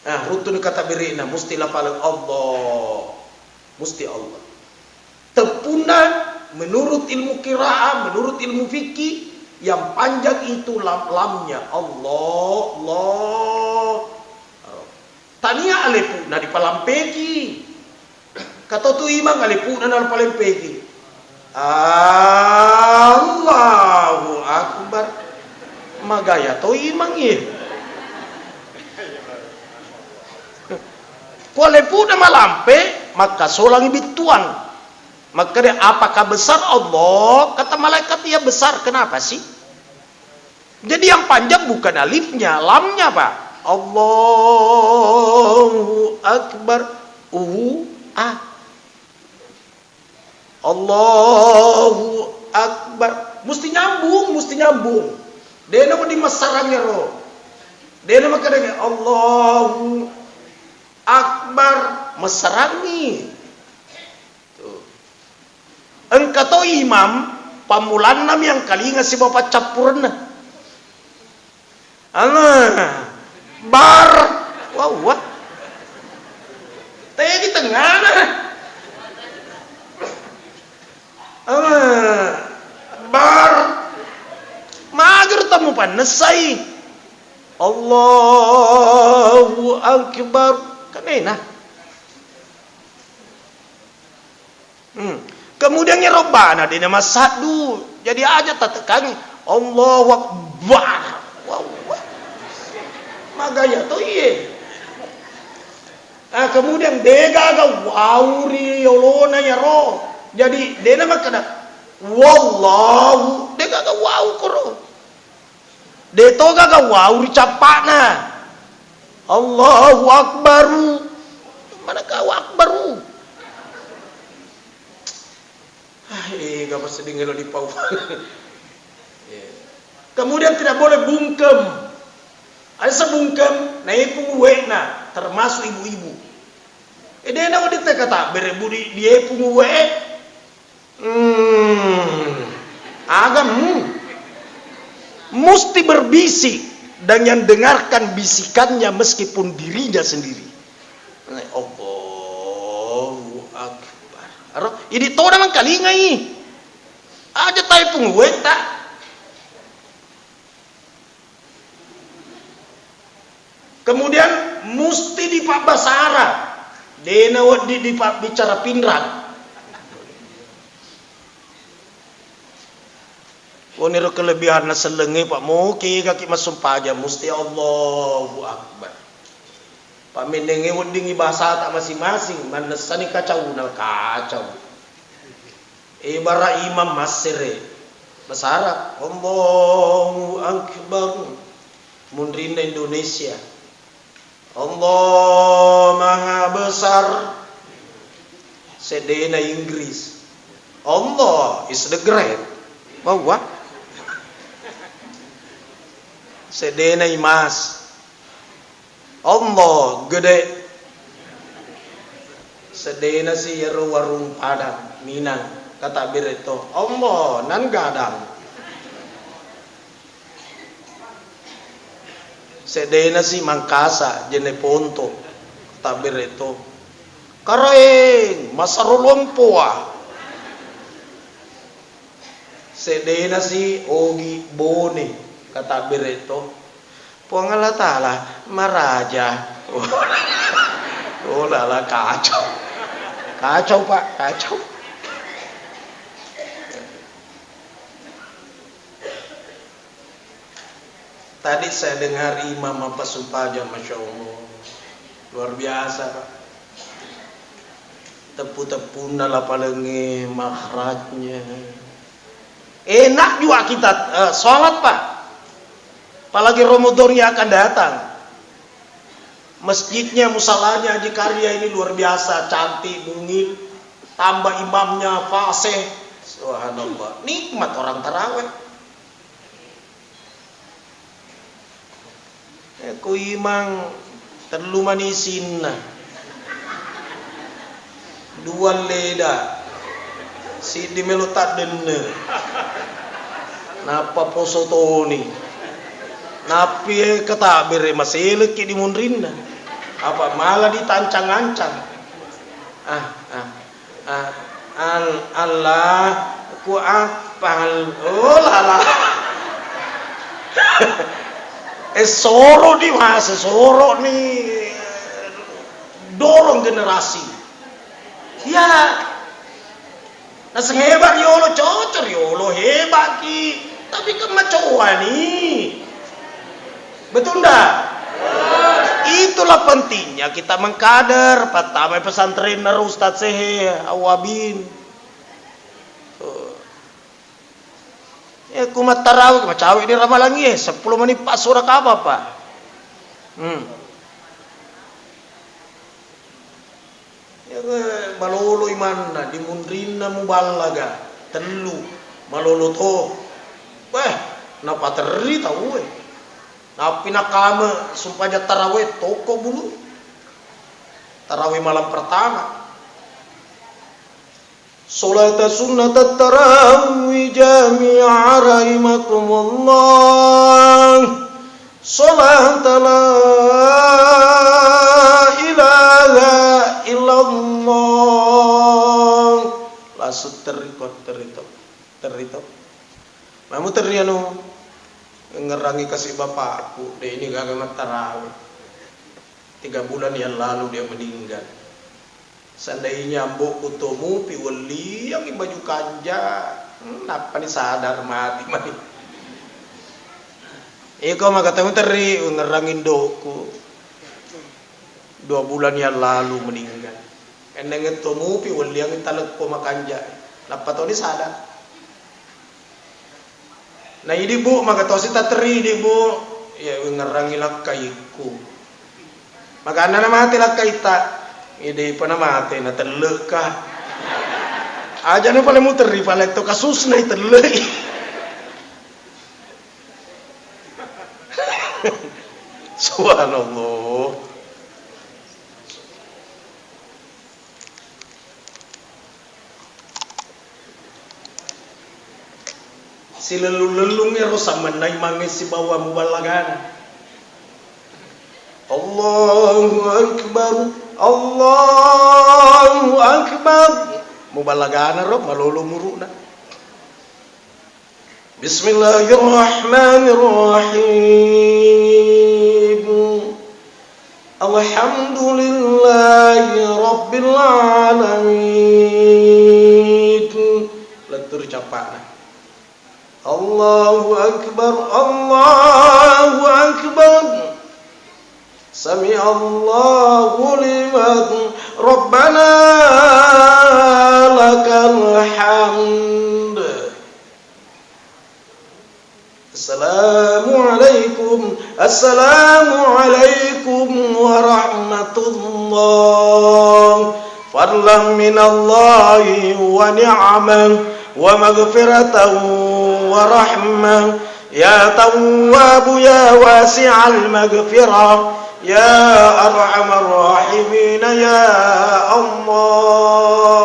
Nah, rutun kata birina musti lafal Allah, musti Allah. Tepuna menurut ilmu qiraah, menurut ilmu fikih yang panjang itu lamnya Allah, Allah. Tania alepu na di palampeki. Kata tu imam alepu na palampeki. Allahu Akbar. Magaya to imang ye. Kuale pun malampe maka solang bituan. Maka dia apakah besar Allah? Kata malaikat ia besar. Kenapa sih? Jadi yang panjang bukan alifnya, lamnya Pak. Allahu Akbar. Allahu Akbar. Mesti nyambung. Dia nama di masarangnya roh. Dia nama kadang Allahu Akbar mesarangi. Tuh. Engkau imam pamulanam yang kali ngasih bapak capurna. Bar. Wah. Teh di tengah nah. Bar. Mager tamu panesai. Allahu Akbar. Kan enak. Kemudiannya Robbana di nama sadu. Jadi aja tak tekangi Allahu Akbar. Wow. Magaya to iye. Kemudian dega wauri yolona ya ro. Jadi dia nama kena wallahu dega wau koro. De toga wauri capana. Allahu Akbar. Mana kau Akbaru? Gak pasti dengar di pau. Kemudian tidak boleh bungkem. Ada sebungkem, naipung wena, termasuk ibu-ibu. Dia nak dia kata berebu dia pung we. Agam mesti berbisik dan yang dengarkan bisikannya meskipun dirinya sendiri. Allahu Akbar. Ini tahu nama kali ngai. Aja taipung we tak. Kemudian mesti di Pak Basara. Dena di Pak bicara pinrang. Oniro kelebihan selengi Pak Muki kaki masuk paja mesti Allahu Akbar. Pak mendengi wendingi bahasa tak masing-masing manesani kacau nal kacau. Ibarat imam masire bahasa Arab Allahu Akbar. Mundrinda Indonesia. Allah Maha Besar. Sedena Inggris. Allah is the great. Bahwa Sedena Imas. Allah gede. Sedena si yero warung Padang Minang kata bereto Allah nan gadang. Sedena si Mangkasa jene Ponto kata bereto karaeng masarolompoa. Sedena si Ogi Bone kata bereto Puangala tala maraja. Oh lala kacau Pak, kacau. Tadi saya dengar Imam apa Sumpaja, Masya Allah, luar biasa Pak. Tepu-tepu nala palengi makhrajnya. Enak juga kita sholat Pak. Apalagi Ramadan yang akan datang. Masjidnya, musalanya di Karya ini luar biasa, cantik, bungil. Tambah imamnya fasih. Subhanallah, nikmat orang tarawih. Aku imang terlalu manisin na. Dua leda. Si di melutat dene. Napa poso toni? Napi ketabir masih leki di mundrinda. Apa malah ditancang-ancang. Allah ku apal. Oh lala. Soro di masa soro nih dorong generasi. Ya. Nah sehebat yolo cocor yolo hebat ki. Tapi kemacoan nih. Betul enggak? itulah pentingnya kita mengkader pertama pesantren Ustaz Sehe Awabin. Ya kumat tarawih macawi ini ramalan ye 10 menit pas surah apa Pak. Ya malolo imanna di mundrina mubalaga telu malolo to. Weh, napa teri tahu we. Napi nakama sumpahnya tarawih toko bulu. Tarawih malam pertama. Salat sunnat tarawih jami'a rahimakumullah. Salat la ilaha illallah. Langsung terikot. Mamu terianu ngerangi kasih bapakku deh ini gak tarawih 3 bulan yang lalu dia meninggal. Seandainya mbokku tomu piwali yang baju kanja napa nih sadar mati kau maka tahu teri ngerangin doku 2 bulan yang lalu meninggal. Endeng tomu piwali yang talak ko makanja napa tahu nih sadar. Nah ini bu, maka tahu si tateri di bu, ya ngerangi lakaiku. Maka anak mati lakai tak, ini pernah mati, na terlekah. Aja nih paling muteri, paling itu kasus nih terlek. Subhanallah. Si lelung-lelungnya rosaman na imangin si bawa mubalagan. Allahu Akbar. Mubalagan ro malolo muruna. Bismillahirrahmanirrahim. Alhamdulillahi rabbil alamin. Letur capana. Allahu Akbar, Allahu Akbar. Sami Allahu liman Rabbana lakal hamd. Assalamu alaikum warahmatullah. Fadlan minallahi wa ni'man wa maghfiratan ورحمة يا تواب يا واسع المغفرة يا أرحم الراحمين يا الله.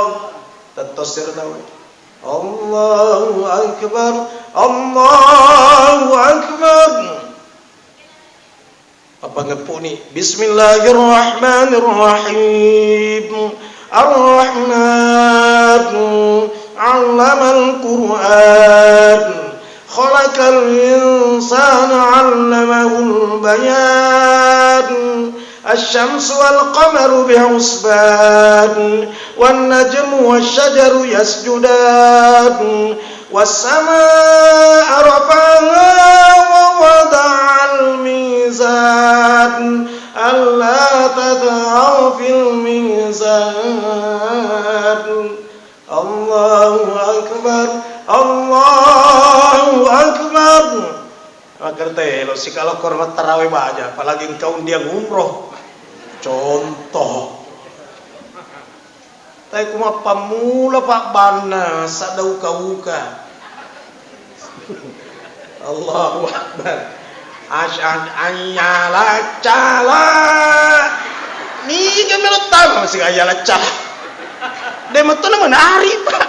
تتصر نوي الله أكبر الله أكبر. Apa ngepuni Bismillahirrahmanirrahim. Ar-Rahman 'allamal Qur'an khalaqal insana 'allamahul bayan. Asy-syamsu wal qamaru bihusban wan najmu wasy-syajaru yasjudan was-samaa'a rafa'aha wa wada'al mizan alla tad'u fil mizan. Allahu Akbar, Allahu Akbar. Makerte lo si kalau kormat tarawih aja, apalagi engkau dia umroh. Contoh. Tapi kuma pamula pak bana sadau kauka. Allahu Akbar. Asyhadu anyala cala. Ni kami tahu masih ayala cala. Dia betul menari pak.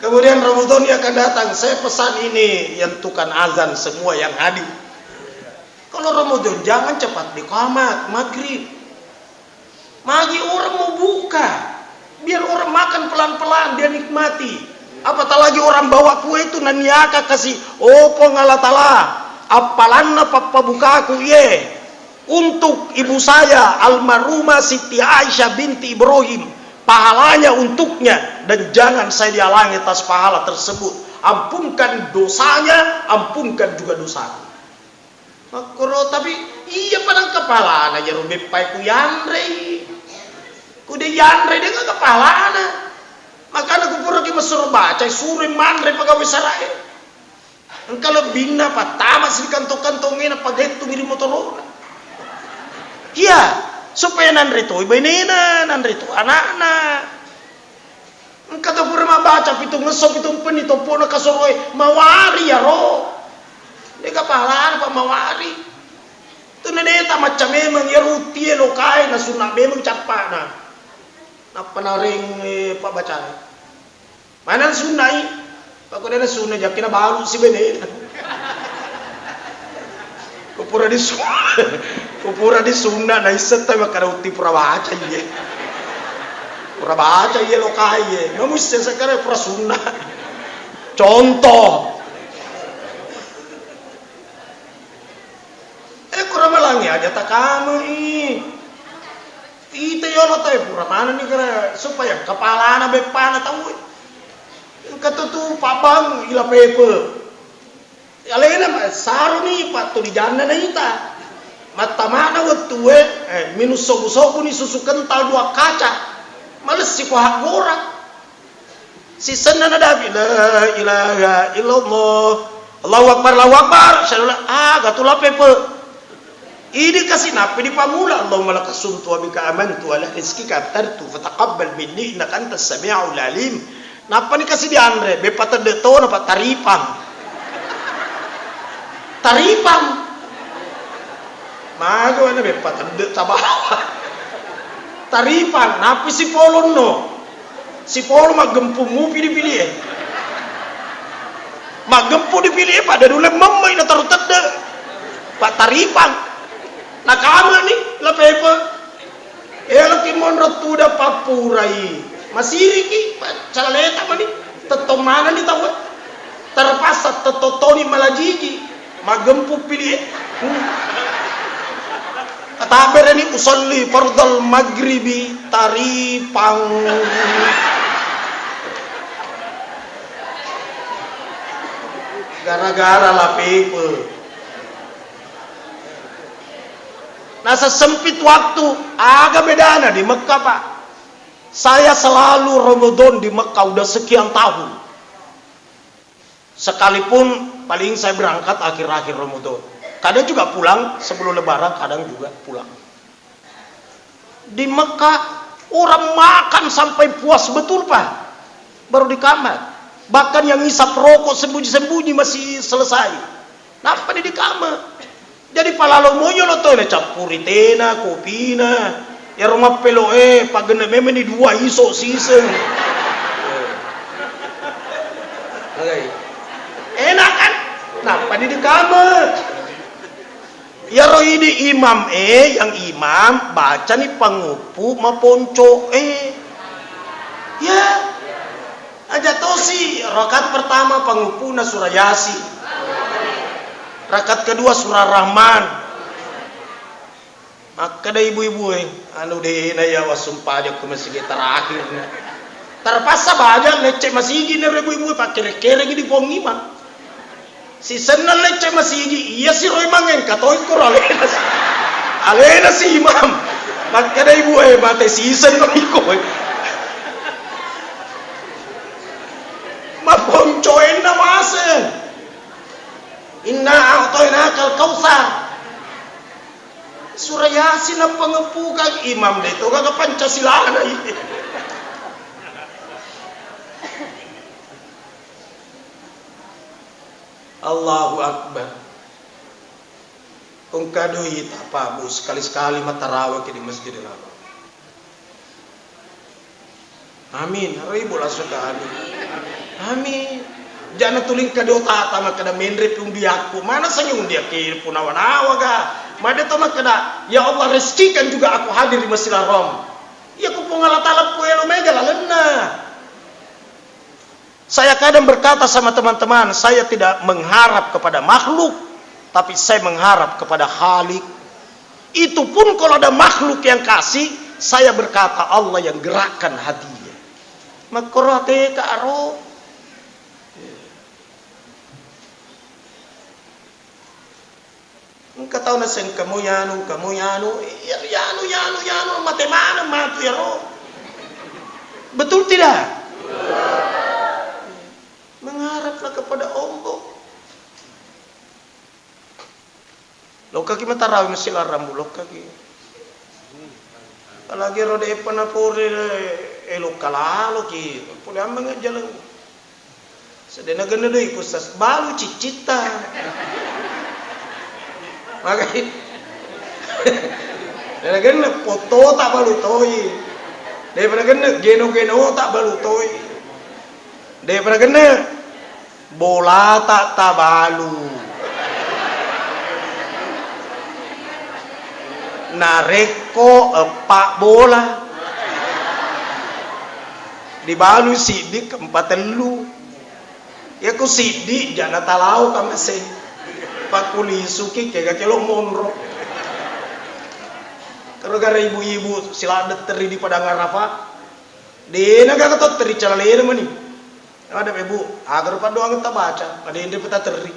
Kemudian Ramadan yang akan datang, saya pesan ini yang tukang azan semua yang hadir. Kalau Ramadan jangan cepat diqamat maghrib. Magi orang mau buka, biar orang makan pelan-pelan dia nikmati. Apatah lagi orang bawa kue itu naniaka kasih opo ngalatala. Apalanna papa buka aku ye. Untuk ibu saya almarhumah Siti Aisyah binti Ibrahim pahalanya untuknya, dan jangan saya dihalangi atas pahala tersebut. Ampunkan dosanya, ampunkan juga dosaku. Makro tapi iya padang kepala aja rubi pai ku yandre. Ku de yandre dia enggak kepala ana. Makanya ku pura ki mesur baca suri mandre pagawe sarai. Engkau lebih na patama sih kantong-kantongin apa gitu ngiri motorona. Iya, supaya nandre tu ibenena, nandre tu anak-anak. Engkau tu pura baca pitung ngesop pitung peni topono kasoroi mawari ya ro. Dia kapalaan pa mawari. Tu neneta macam memang ya rutie lokai na sunat memang capa na. Napa naring pak baca. Mana sunai? Pak kau dah sunai jakin baru si bene. Kupura di sunai, kupura di sunai na iset tapi makara uti pura baca ye. Pura baca ye lokai ye. Namun sekarang pura sunai. Contoh. Kurang malangi aja tak kamu itu yono tahu pura mana nih kira supaya kepala na bepana tahu kata tu papang ila pepe alena saru nih pak tu di jana na ita mata mana waktu minus sobu nih susu kental 2 kaca males si kuah gorak si sena nada la ilaha illallah Allahu akbar gatulah pepe. Ini kasih napi di pamula Allahumma laka sumtu wa bika amantu wa la rizkika abtartu fataqabbal minni innaka antas sami'ul alim. Napa ni kasih di andre bepa terdeto napa taripang. Taripang. Mago na bepa terdet tabawa. Taripang napi si polon no. Si polon magempu mu pilih-pilih. Magempu dipilih pada dulu memang na taru terde. Pak taripang. Nah kamu nih lah pepe, elok imon rotu dah papurai, masih riki, caleta mani, teto mana nih tahu? Terpasat teto toni malajigi, magempu pilih. Kata berani usolli fardal maghribi taripang. Gara-gara lah pepe. Nah sesempit waktu agak bedana di Mekah pak. Saya selalu Ramadan di Mekah udah sekian tahun. Sekalipun paling saya berangkat akhir-akhir Ramadan. Kadang juga pulang sebelum Lebaran, kadang juga pulang. Di Mekah orang makan sampai puas betul pak. Baru di kamar. Bahkan yang ngisap rokok sembunyi-sembunyi masih selesai. Napa di kamar? Jadi palalo moyo lo to le campuri tena, kopina, ya rumah pelo pagene meme ni 2 iso sisen. Enak kan? Napa di kamar? Ya roh ini imam yang imam baca nih pangupu maponco ya aja tosi rakaat pertama pangupu na surah Yasin. Rakaat kedua surah Rahman. Maka ada ibu-ibu anu deh na ya wasumpah aja ke masjid terakhir. Terpaksa baca leceh masih gini ibu-ibu pakai kere di pongima. Si senal leceh masih gini. Iya si roy mangen katoi ko alena si imam. Maka ada ibu mate si senal iko. Maponcoen na masen. Inna a'tainakal kautsar. Surah Yasin ang pangepukang imam dito kagak Pancasila na ini. Allahu Akbar. Kung kadoy tapabu sekali-sekali matarawih di Masjidil Haram. Amin. Ribu lah sekali. Amin. Jangan tuling kado tata makada menre pun diaku mana senyum dia ke punawan ga made to makada ya Allah rezekikan juga aku hadir di Masjidil Haram ya ku pungala talap ku elo mega lalena. Saya kadang berkata sama teman-teman, saya tidak mengharap kepada makhluk tapi saya mengharap kepada Khalik. Itu pun kalau ada makhluk yang kasih saya berkata Allah yang gerakkan hatinya. Makorate ka aro. Engkau tahu na sen kamu yanu, yanu, mati mana matu ya ro. Betul tidak? Mengharaplah kepada Allah. Lokaki mataraw mo sila rambu lokaki. Lagi rode panapore elokalalo ki. Puli amang jalan. Sedena ganda doi kusas balu cicita. Makai. Dena ganda foto tak balu toy. Dena ganda geno tak balu toy. Dena ganda bola tak balu. Nareko pak bola dibalu sidik keempat telu ya ku sidik jana talau kami se pak kulisuki kayak kelo monro gara-gara ibu-ibu siladet teri di padang Arafah di naga ketot teri calale mani ada ibu agar pak doang kita baca ada yang peta teri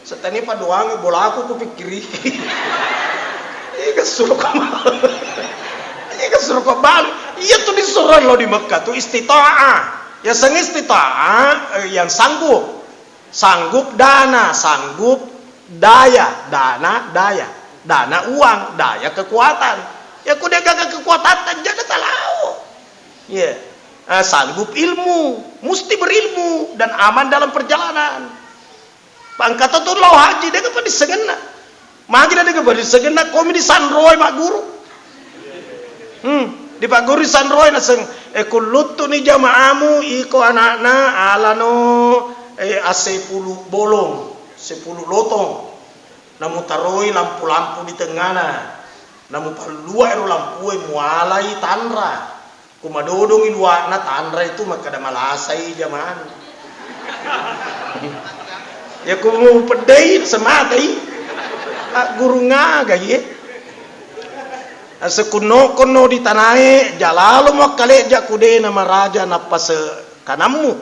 setani pak doang bola aku kupikiri Ika suruh kamal. Ika suruh kamal. Iya tuh disuruh lo di Mekah tuh istita'ah. Ya sang istita'ah yang sanggup. Sanggup dana, sanggup daya, dana daya. Dana uang, daya kekuatan. Ya kuda gagak kekuatan jangan tahu. Ya. Sanggup ilmu, mesti berilmu dan aman dalam perjalanan. Pangkata tuh lo haji dia kepada disegena. Magi ada kepada segena komi di Sanroy mak guru. Di pak guru di Sanroy naseng kulutu ni jamaamu iko anak-anak alano ase 10 bolong, 10 lotong. Namu taroi lampu-lampu di tengana. Namu palua ero lampu mualai tanra. Kumadodong iluana tanra itu maka ada malasai jamaan. Ya kumu pedai sematai. Guru ngaga ye sekuno di tanai jalalo mo kale jakude nama raja napa se kanamu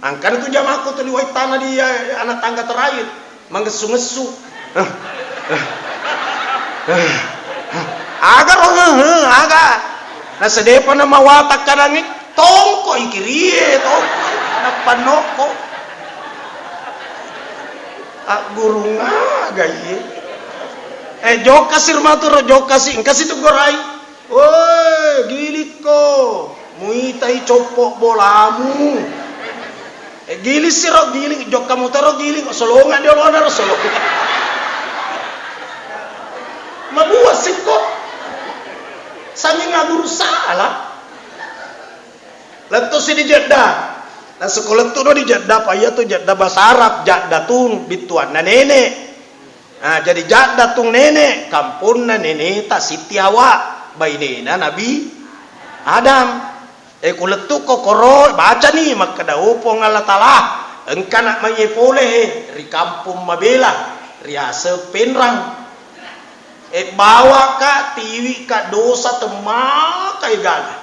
angkan itu jamaku tuh liwai tanah dia anak tangga terakhir manggesu-ngesu agar nah sedepa nama watak kadang tongko ikirie tongko napa noko guru ngaga ye joka sirmaturo joka sing kasih tuh gorai. Woi, gilit ko. Muitai copok bolamu. Gilit siro giling joka mutaro giling solongan dia lo naro solongan. Mabuas sih kok. Sami ngaburu salah. Letu si di Jeddah. Nah sekolah tuh di Jeddah payah tuh Jeddah bahasa Arab Jeddah tuh bituan na nenek. Nah, jadi jadda tung nenek kampun na nenek tak Siti Hawa bainena Nabi Adam kuletu kokoro baca nih maka daupong Allah Ta'ala engka nak mayepole ri kampung mabela riase penrang bawa ka tiwi ka dosa temakai gala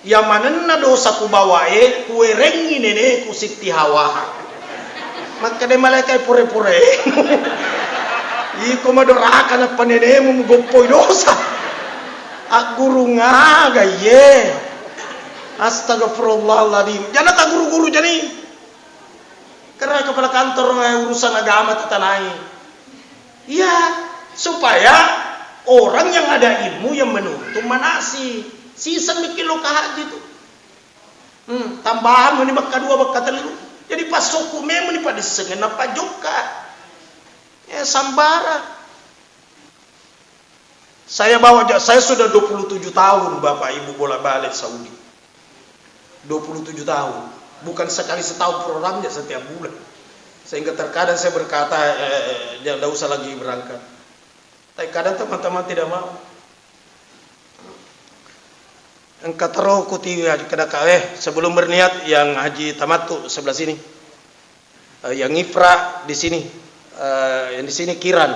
yang mana na dosa ku bawa kue rengi nenek ku Siti Hawa maka de malaikat pure-pure iko madorakan apa nenemu gopoy dosa. Guru ngaga ye. Astagfirullahaladzim. Jangan tak guru-guru jani. Karena kepala kantor urusan agama tetanai. Iya, supaya orang yang ada ilmu yang menuntut manasi. Sisa mikir lo kahat gitu. Tambahan meni bakka 2 bakka 3. Jadi pas suku memang pada disengen apa juga. Ya sambara. Saya sudah 27 tahun Bapak Ibu bolak-balik Saudi. 27 tahun. Bukan sekali setahun programnya setiap bulan. Sehingga terkadang saya berkata jangan usah lagi berangkat. Tapi kadang teman-teman tidak mau. Engkau taruh kuti haji kedaka sebelum berniat yang haji tamattu sebelah sini. Yang ifra di sini. Yang di sini kiran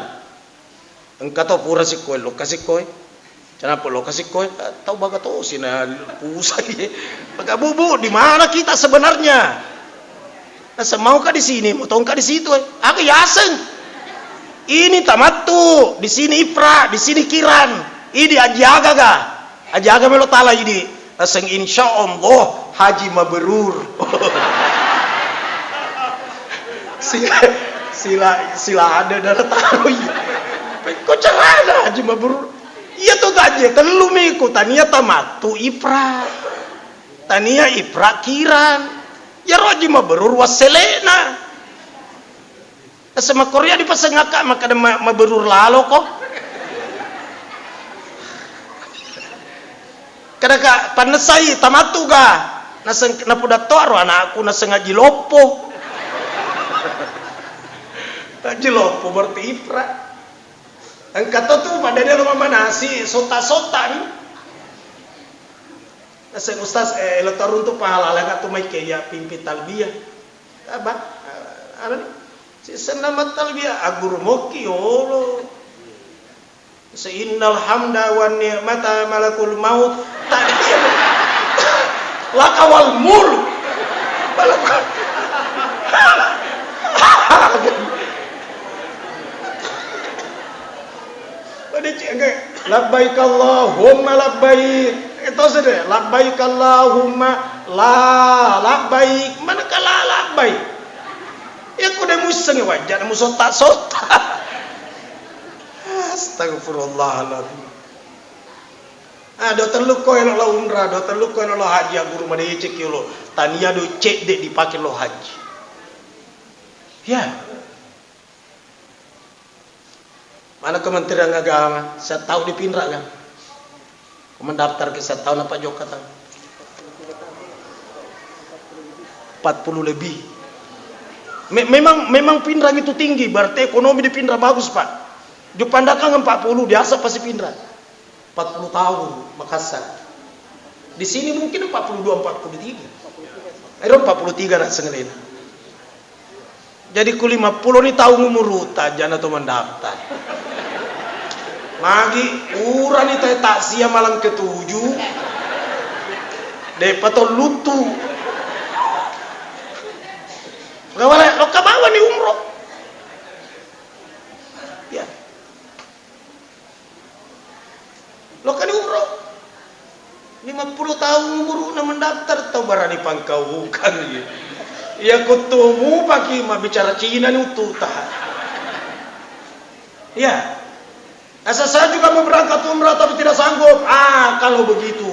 engkau tahu pura si koi lo kasih koi Kenapa lo kasih koin? Tahu baga tuh sina pusai. Baga bubu, di mana kita sebenarnya? Asa mau kah di sini, mau tahu kah di situ? Aku yasen. Ini tamattu, di sini ifra, di sini kiran. Ini ajaga ga? Ajaga melo tala ini. Aseng insyaallah haji mabrur. sila ada darah taruh. Kok carana haji mabrur? Iya tuh gaji, telu miku tania tamattu ifra. Tania ifra kiran. Ya roji mabrur waselena. Sama Korea di pasengaka maka ada mabrur lalo kok. Kadang panesai tamattu ga. Naseng napuda toro anakku naseng ngaji lopo. Ngaji lopo berarti ifra. Angkat tuh pada dia rumah mana si sota-sota nih. Nasi ustaz lo tarun tuh pahala lah tu mai kayak pimpi talbiyah. Apa? Apa nih? Si senamat talbiyah agur moki yolo. Innal hamda wan ni'mata malakul maut. Tadi lakawal mulk. Malakul. Labbaik Allahumma labbaik. Itu saja. Labbaik Allahumma la labbaik. Mana kala labbaik? Ya kuda museng wajar musota-sota. Astagfirullahaladzim. Do teluk ko elo umrah, do teluk ko elo haji guru made cek yo. Tania do cek dek dipakai lo haji. Ya. Mana Kementerian Agama? Saya tahu di Pindra kan? Mendaftar ke saya tahu apa Joko kata? 40 lebih. Memang Pindra itu tinggi, berarti ekonomi di Pindra bagus Pak. Di Pandakangan 40, di Asap pasti Pindra. 40 tahun Makassar. Di sini mungkin 42, 43. 43 nak sengelin. Jadi ku 50 ni tahu umur tajan atau mendaftar. Magi urang ni tak sia malang ke-7. Depato lutu. Gawala lo kabawa ni umroh. Ya. Lo kan umroh. 50 tahun umur na mendaftar tau barani pangkau kan ya. Ya kutumu pagi mah bicara Cina ni utuh tahan. Ya. Asa saya juga mau berangkat umrah tapi tidak sanggup. Kalau begitu,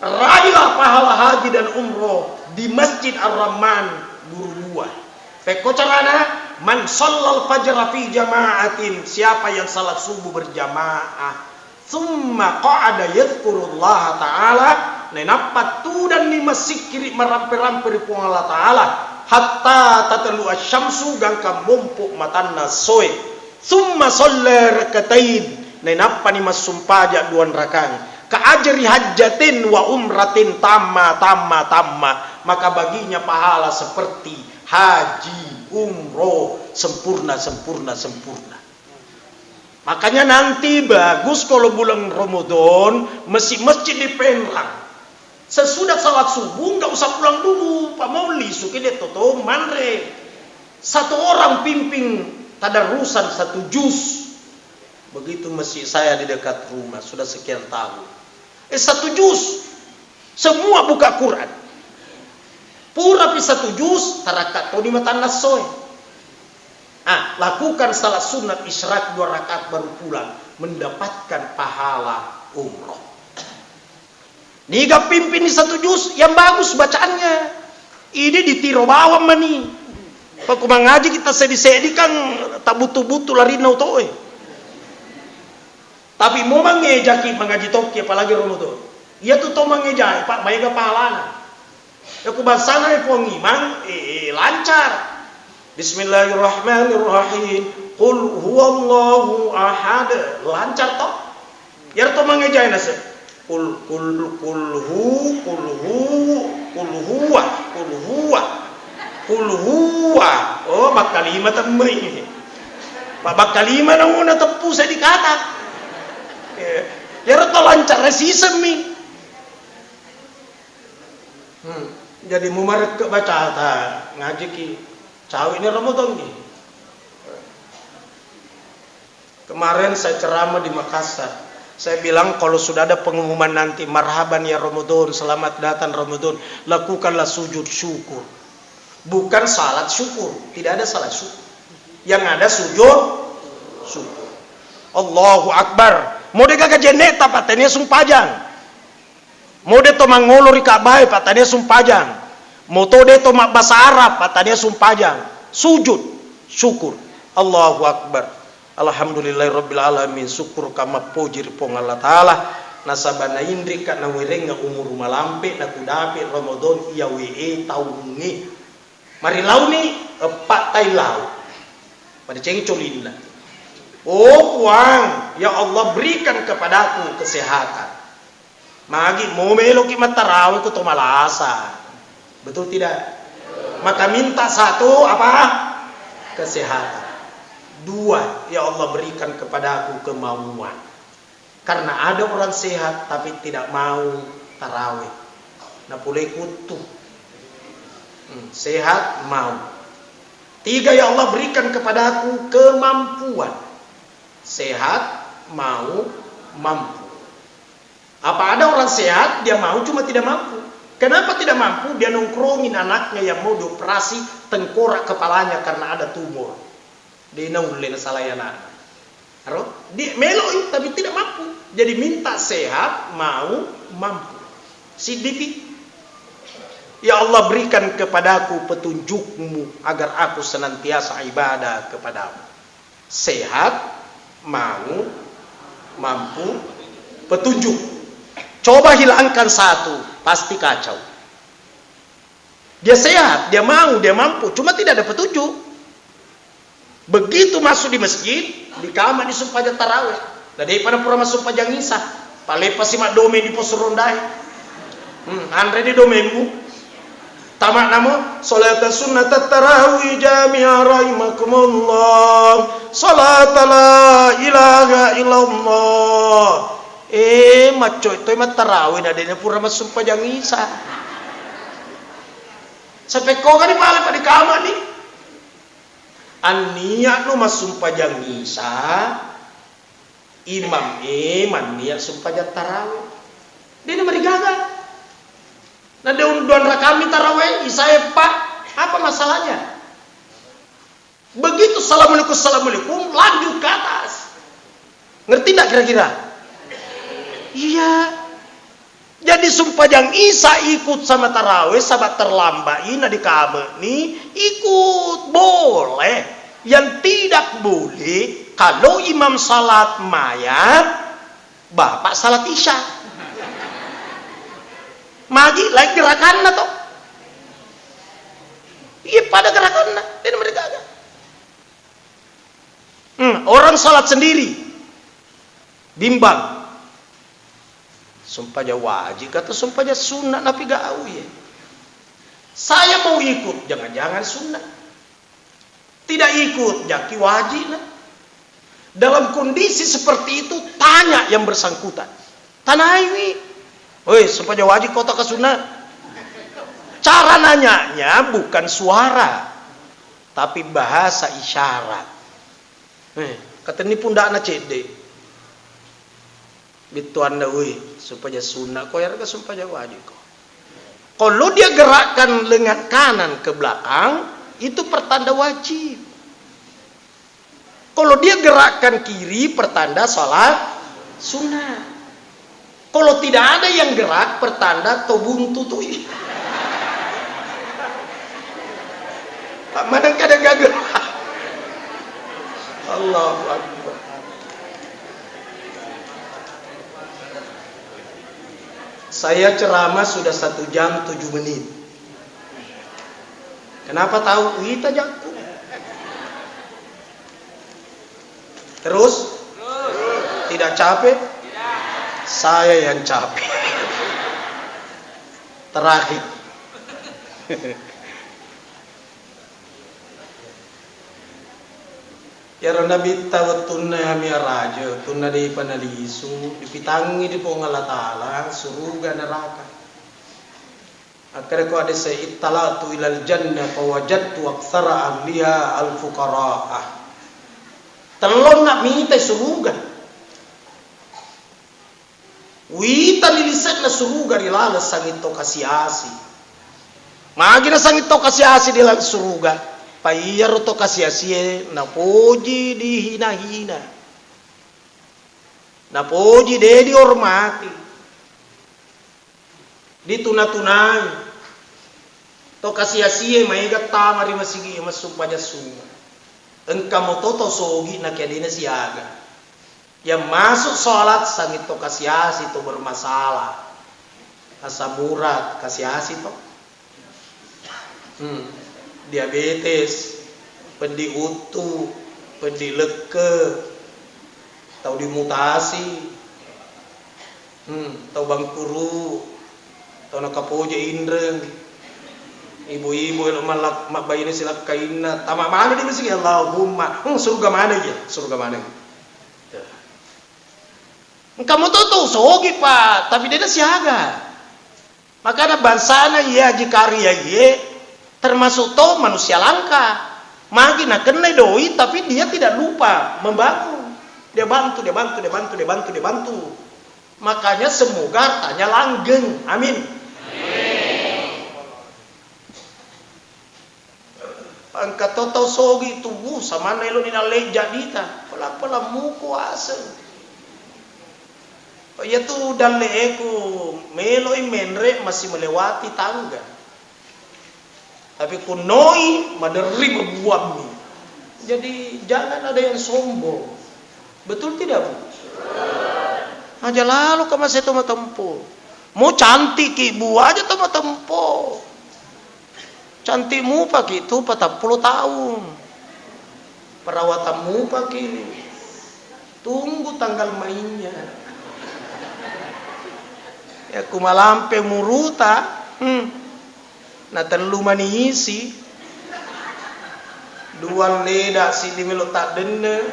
raihlah pahala haji dan umroh di Masjid Ar-Rahman Burubuah. Fekocarana man shallal fajr fi jama'atin, siapa yang salat subuh berjamaah, summa qa'ada yadhkurullah ta'ala, nenapat tu dan ni masikiri merampe-rampe pung Allah ta'ala hatta tatlu asy-syamsu gangka mumpuk matanna soe. Summa shalla rakatain, nenapa ni masumpaja 2 rakaat. Ka ajri hajjatin wa umratin tamma. Maka baginya pahala seperti haji, umroh sempurna. Makanya nanti bagus kalau bulan Ramadan masjid di Penrang. Sesudah salat subuh nggak usah pulang dulu, Pak Mauli suki dia toto manre. 1 orang pimpin tadarusan 1 juz. Begitu masjid saya di dekat rumah sudah sekian tahun. 1 juz. Semua buka Quran. Pura pi 1 juz tarakat to di mata nasoy. Lakukan salat sunat isyraq 2 rakaat baru pulang, mendapatkan pahala umroh. Niga pimpin di 1 juz yang bagus bacaannya. Ini ditiro bawam mani. Pak mengaji kita sedi-sedi kan tak butuh-butuh larina utoe. Tapi mau mengejaki mengaji toki apalagi Ramadan. Ia tuh to mengejai Pak baik pahalana. Ya ku basana pong imam lancar. Bismillahirrahmanirrahim. Qul huwallahu ahad. Lancar toh. Ya to mengejai nase. Qul huwa. Oh bak kalimat temui ini. Bak kalimat na una tepu saya dikata. Ya rata lancar sistem mi. Jadi mumarek ke baca ta ngaji ki. Cawi ini Ramadan ki. Kemarin saya ceramah di Makassar. Saya bilang kalau sudah ada pengumuman nanti marhaban ya Ramadan, selamat datang Ramadan, lakukanlah sujud syukur. Bukan salat syukur, tidak ada salat syukur. Yang ada sujud syukur. Allahu Akbar. Mode kagak jeneta patenya sumpajang. Mode to mangolori kabai patenya sumpajang. Motode to mak bahasa Arab patenya sumpajang. Sujud syukur. Allahu Akbar. Alhamdulillahirabbil alamin. Syukur kama pojir pong Allah taala. Nasabana indri ka na wirenga umur malampe na kudape Ramadan iya we taungi. Mari launi epak tai lau. Pada cengi colina. Oh Tuhan, ya Allah berikan kepadaku kesehatan. Magi mau melo ki matarawih ku to malasa. Betul tidak? Maka minta satu apa? Kesehatan. Dua, ya Allah berikan kepadaku kemauan. Karena ada orang sehat tapi tidak mau tarawih. Nah boleh kutu. Sehat mau. Tiga, ya Allah berikan kepadaku kemampuan. Sehat, mau, mampu. Apa ada orang sehat, dia mau cuma tidak mampu. Kenapa tidak mampu? Dia nongkrongin anaknya yang mau dioperasi tengkorak kepalanya karena ada tumor. Dia naulin salayanan. Dia meloi tapi tidak mampu. Jadi minta sehat, mau, mampu. Sidipi. Ya Allah berikan kepadaku petunjukmu agar aku senantiasa ibadah kepadamu. Sehat, mau, mampu, petunjuk. Coba hilangkan satu, pasti kacau. Dia sehat, dia mau, dia mampu, cuma tidak ada petunjuk. Begitu masuk di masjid, di kamar di sumpah tarawih. Dari pada pura masuk pajang isah, palepas si mak dome di pos rondai. Andre di domemu. Tamak nama salat sunnat tarawih jami'a rahimakumullah. Salat la ilaha illallah. Maco itu emat tarawih nadanya pura masuk pajang isah. Sampai kau kan di pale pada kamar nih. Aniak no masuk pajang isah. Imam niat sumpah tarawih. Dia mari gagal. Nah deun rakami tarawih isai pak, apa masalahnya? Begitu assalamualaikum lanjut ke atas. Ngerti tidak kira-kira? Iya. Jadi sumpajang isa ikut sama tarawih sahabat terlambat ini di kabe nih ikut boleh. Yang tidak boleh kalau imam salat mayat bapak salat isya. Magi like gerakan atau iya pada gerakan dan mereka agak orang salat sendiri bimbang sumpahnya wajib kata sumpahnya sunat tapi gak au ya saya mau ikut jangan-jangan sunat tidak ikut jaki wajib lah. Dalam kondisi seperti itu tanya yang bersangkutan tanah ini woi, supaya wajib kota ke sunat. Cara nanyanya bukan suara, tapi bahasa isyarat. Kata ini pun dak na cede. Bitu anda woi, supaya sunat. Kau yang supaya wajib kau. Kalau dia gerakkan lengan kanan ke belakang, itu pertanda wajib. Kalau dia gerakkan kiri, pertanda salat sunat. Kalau tidak ada yang gerak, pertanda tobuntu tuh. Mana kadang gak gerak. Allahu Akbar. Saya ceramah sudah 1 jam 7 menit. Kenapa tahu? Kita jago. Terus? Tidak capek? Saya yang capek. Terakhir. Ya Nabi tahu tunna mi'raj, tunna di panalisu, dipitangi di Allah Ta'ala, surga neraka. Akhirnya ko ada saya ittalatu ilal jannah fa wajadtu aktsara ahliha al fuqara'ah. Telon nak minta surga. Wita niliset na surga di lala sangit to kasiasi. Magi na sangit to kasiasi di lala surga. Paiyar to kasiasi na poji dihina-hina. Na poji de dihormati. Dituna-tunai to kasia-sia maiga tamari masigi masumpaja sunga engkau toto sogi na kiadina siaga yang masuk sholat sangit to kasiasi to bermasalah asa murat kasiasi to diabetes pendi utu pendi leke tau dimutasi tau bangkuru tau nakapoja indreng ibu-ibu yang malak bayi ini silap kainna tamak mana dia mesti Allahumma surga mana ya surga mana kamu tahu sogi pak tapi dia siaga makanya bansana ya jika ria ye termasuk to manusia langka magi nak kena doi tapi dia tidak lupa membangun dia bantu makanya semoga tanya langgeng amin. Angkat totau sogi tubuh sama nelo ni naleja dita pala muku asa ya tu dan leku melo menre masih melewati tangga tapi kunoi maderi berbuami jadi jangan ada yang sombong betul tidak bu aja lalu ke masa itu tempo mau cantik ibu aja tuh tempo cantikmu pakai itu 40 tahun perawatanmu pakai tunggu tanggal mainnya ya kumalampe muruta na telu manisi dua leda sini melo tak dene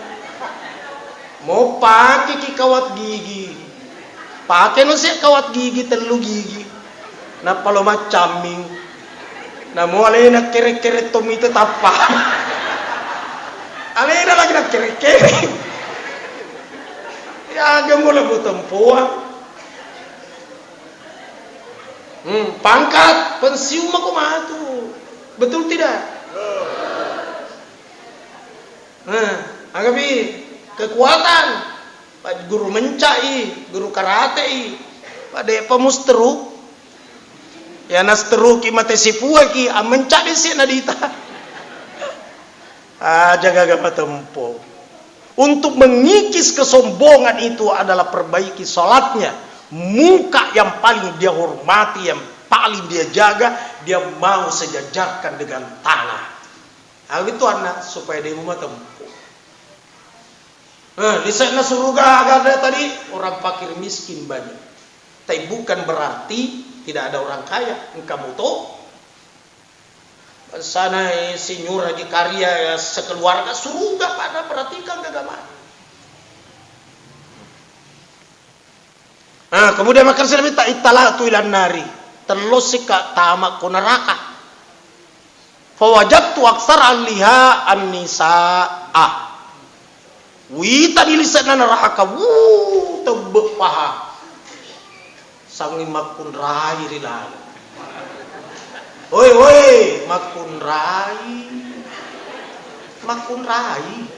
mau pakai ki kawat gigi pakai no sih kawat gigi telu gigi na palo macaming na mo alena kere-kere tomite tapa alena lagi nak kere-kere ya gemo lebu tempuan pangkat pensiun aku matu betul tidak agapi kekuatan pak guru mencai guru karate pada pemusteru ya nas teruki mate sipua ki mencari si nadita jaga gama tempo untuk mengikis kesombongan itu adalah perbaiki sholatnya muka yang paling dia hormati yang paling dia jaga dia mau sejajarkan dengan tanah itu anak supaya dia mau tempo di sana surga ada tadi orang fakir miskin banyak tapi bukan berarti tidak ada orang kaya kamu tahu sana sinyur lagi karya ya, sekeluarga surga pada perhatikan agama kemudian makan selalu tak ittalatu ilan nari terlosika tamak ku neraka fawajadtu aksar alliha an-nisa'a wita dilisana neraka tebek paha sangi makun rai rilal woi makun rai makun rai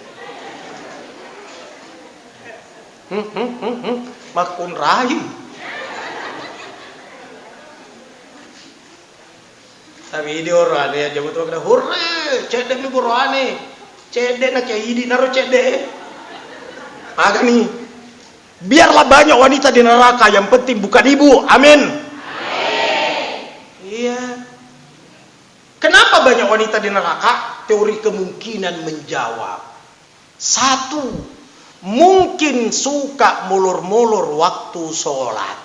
tapi di orang ya jabut waktu hurre cedek mi burane cedek nak idi naro cedek agak nih biarlah banyak wanita di neraka yang penting bukan ibu amin iya kenapa banyak wanita di neraka teori kemungkinan menjawab satu mungkin suka mulur-mulur waktu sholat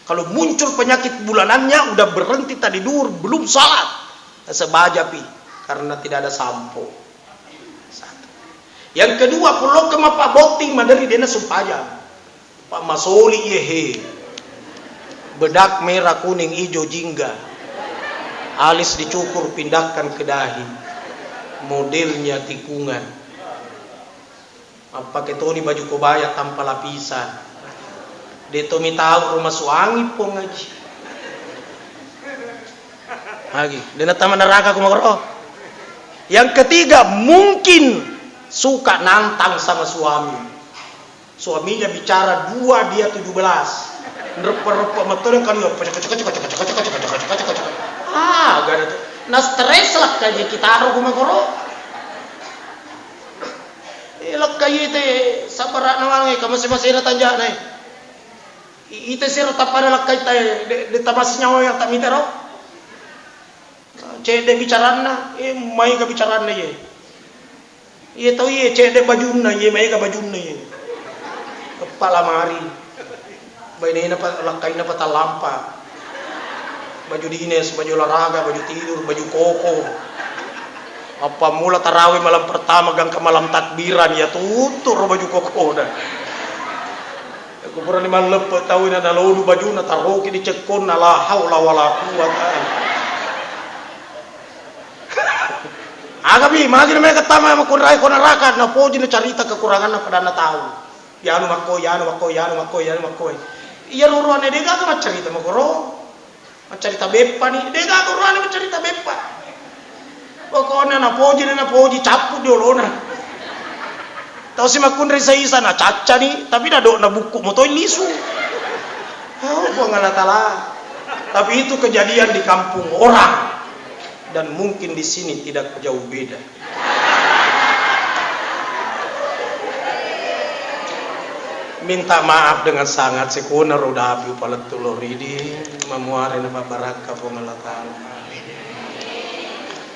kalau muncul penyakit bulanannya udah berhenti tadi dur belum sholat sebaja pi karena tidak ada sampo satu Yang kedua, pulau ke Pak Boting madari dena sumpaya. Pak Masoli yehe. Bedak merah, kuning, hijau, jingga. Alis dicukur, pindahkan ke dahi. Modelnya tikungan. Pakai toni baju kebaya tanpa lapisan. Dia tomi tahu rumah suami pun ngaji. Lagi, dena taman neraka kumagoro. Yang ketiga, mungkin suka nantang sama suami. Suaminya bicara 2, dia 17. Nerpa-nerpa motor yang kali gak ada tuh. Nah stres lah kayak kita aru kumagoro. Ilak kayak itu sabarak nawangi kamu masih ada tanja nih. Itu sih rata pada lak kayak di tamas nyawa yang tak minta roh. Cede bicarana, mai ka bicarana ye. Ye tahu ye cede bajuna ye, mai ka bajuna ye. Kepala mari. Bayi ini lakai na pata lampa. Baju dinas, baju olahraga, baju tidur, baju koko. Apa mula tarawih malam pertama gang ke malam takbiran ya tutur baju koko dah. Aku pernah ni malam lepas tahu ni ada lalu baju na taruh di cekon la haula wala quwata. Agabi, magi mereka tama makurai ko neraka na poji na cerita kekurangan na pada na tahu. Yanu makoy. Iya ruruan dia gak cerita makoro. Cerita bepa nih, dia gak ruruan cerita bepa. Pokoknya na poji caput diolona. Tahu si makun risa isa na caca nih, tapi dah na buku motoy lisu. Oh, pengalatala. Tapi itu kejadian di kampung orang. Dan mungkin di sini tidak jauh beda. Minta maaf dengan sangat sekuna roda api palet tulur ini memuarin apa baraka pengelatan.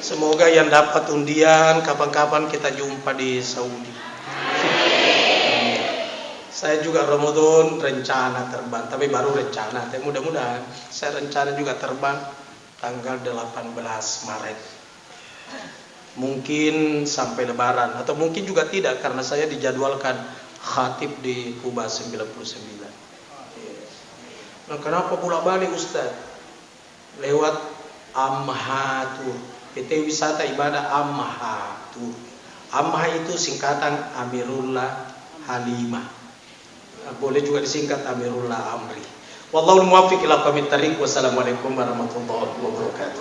Semoga yang dapat undian kapan-kapan kita jumpa di Saudi. Saya juga Ramadan rencana terbang, tapi baru rencana. Tapi mudah-mudahan saya rencana juga terbang tanggal 18 Maret. Mungkin sampai Lebaran atau mungkin juga tidak karena saya dijadwalkan khatib di Kuba 99. Nah, kenapa bolak balik Ustaz? Lewat Amhatur, PT Wisata Ibadah Amhatur. Amha itu singkatan Amirullah Halimah. Boleh juga disingkat Amirullah Amri. Wallahu muwaffiq ila aqwamit thariq. Wassalamualaikum warahmatullahi wabarakatuh.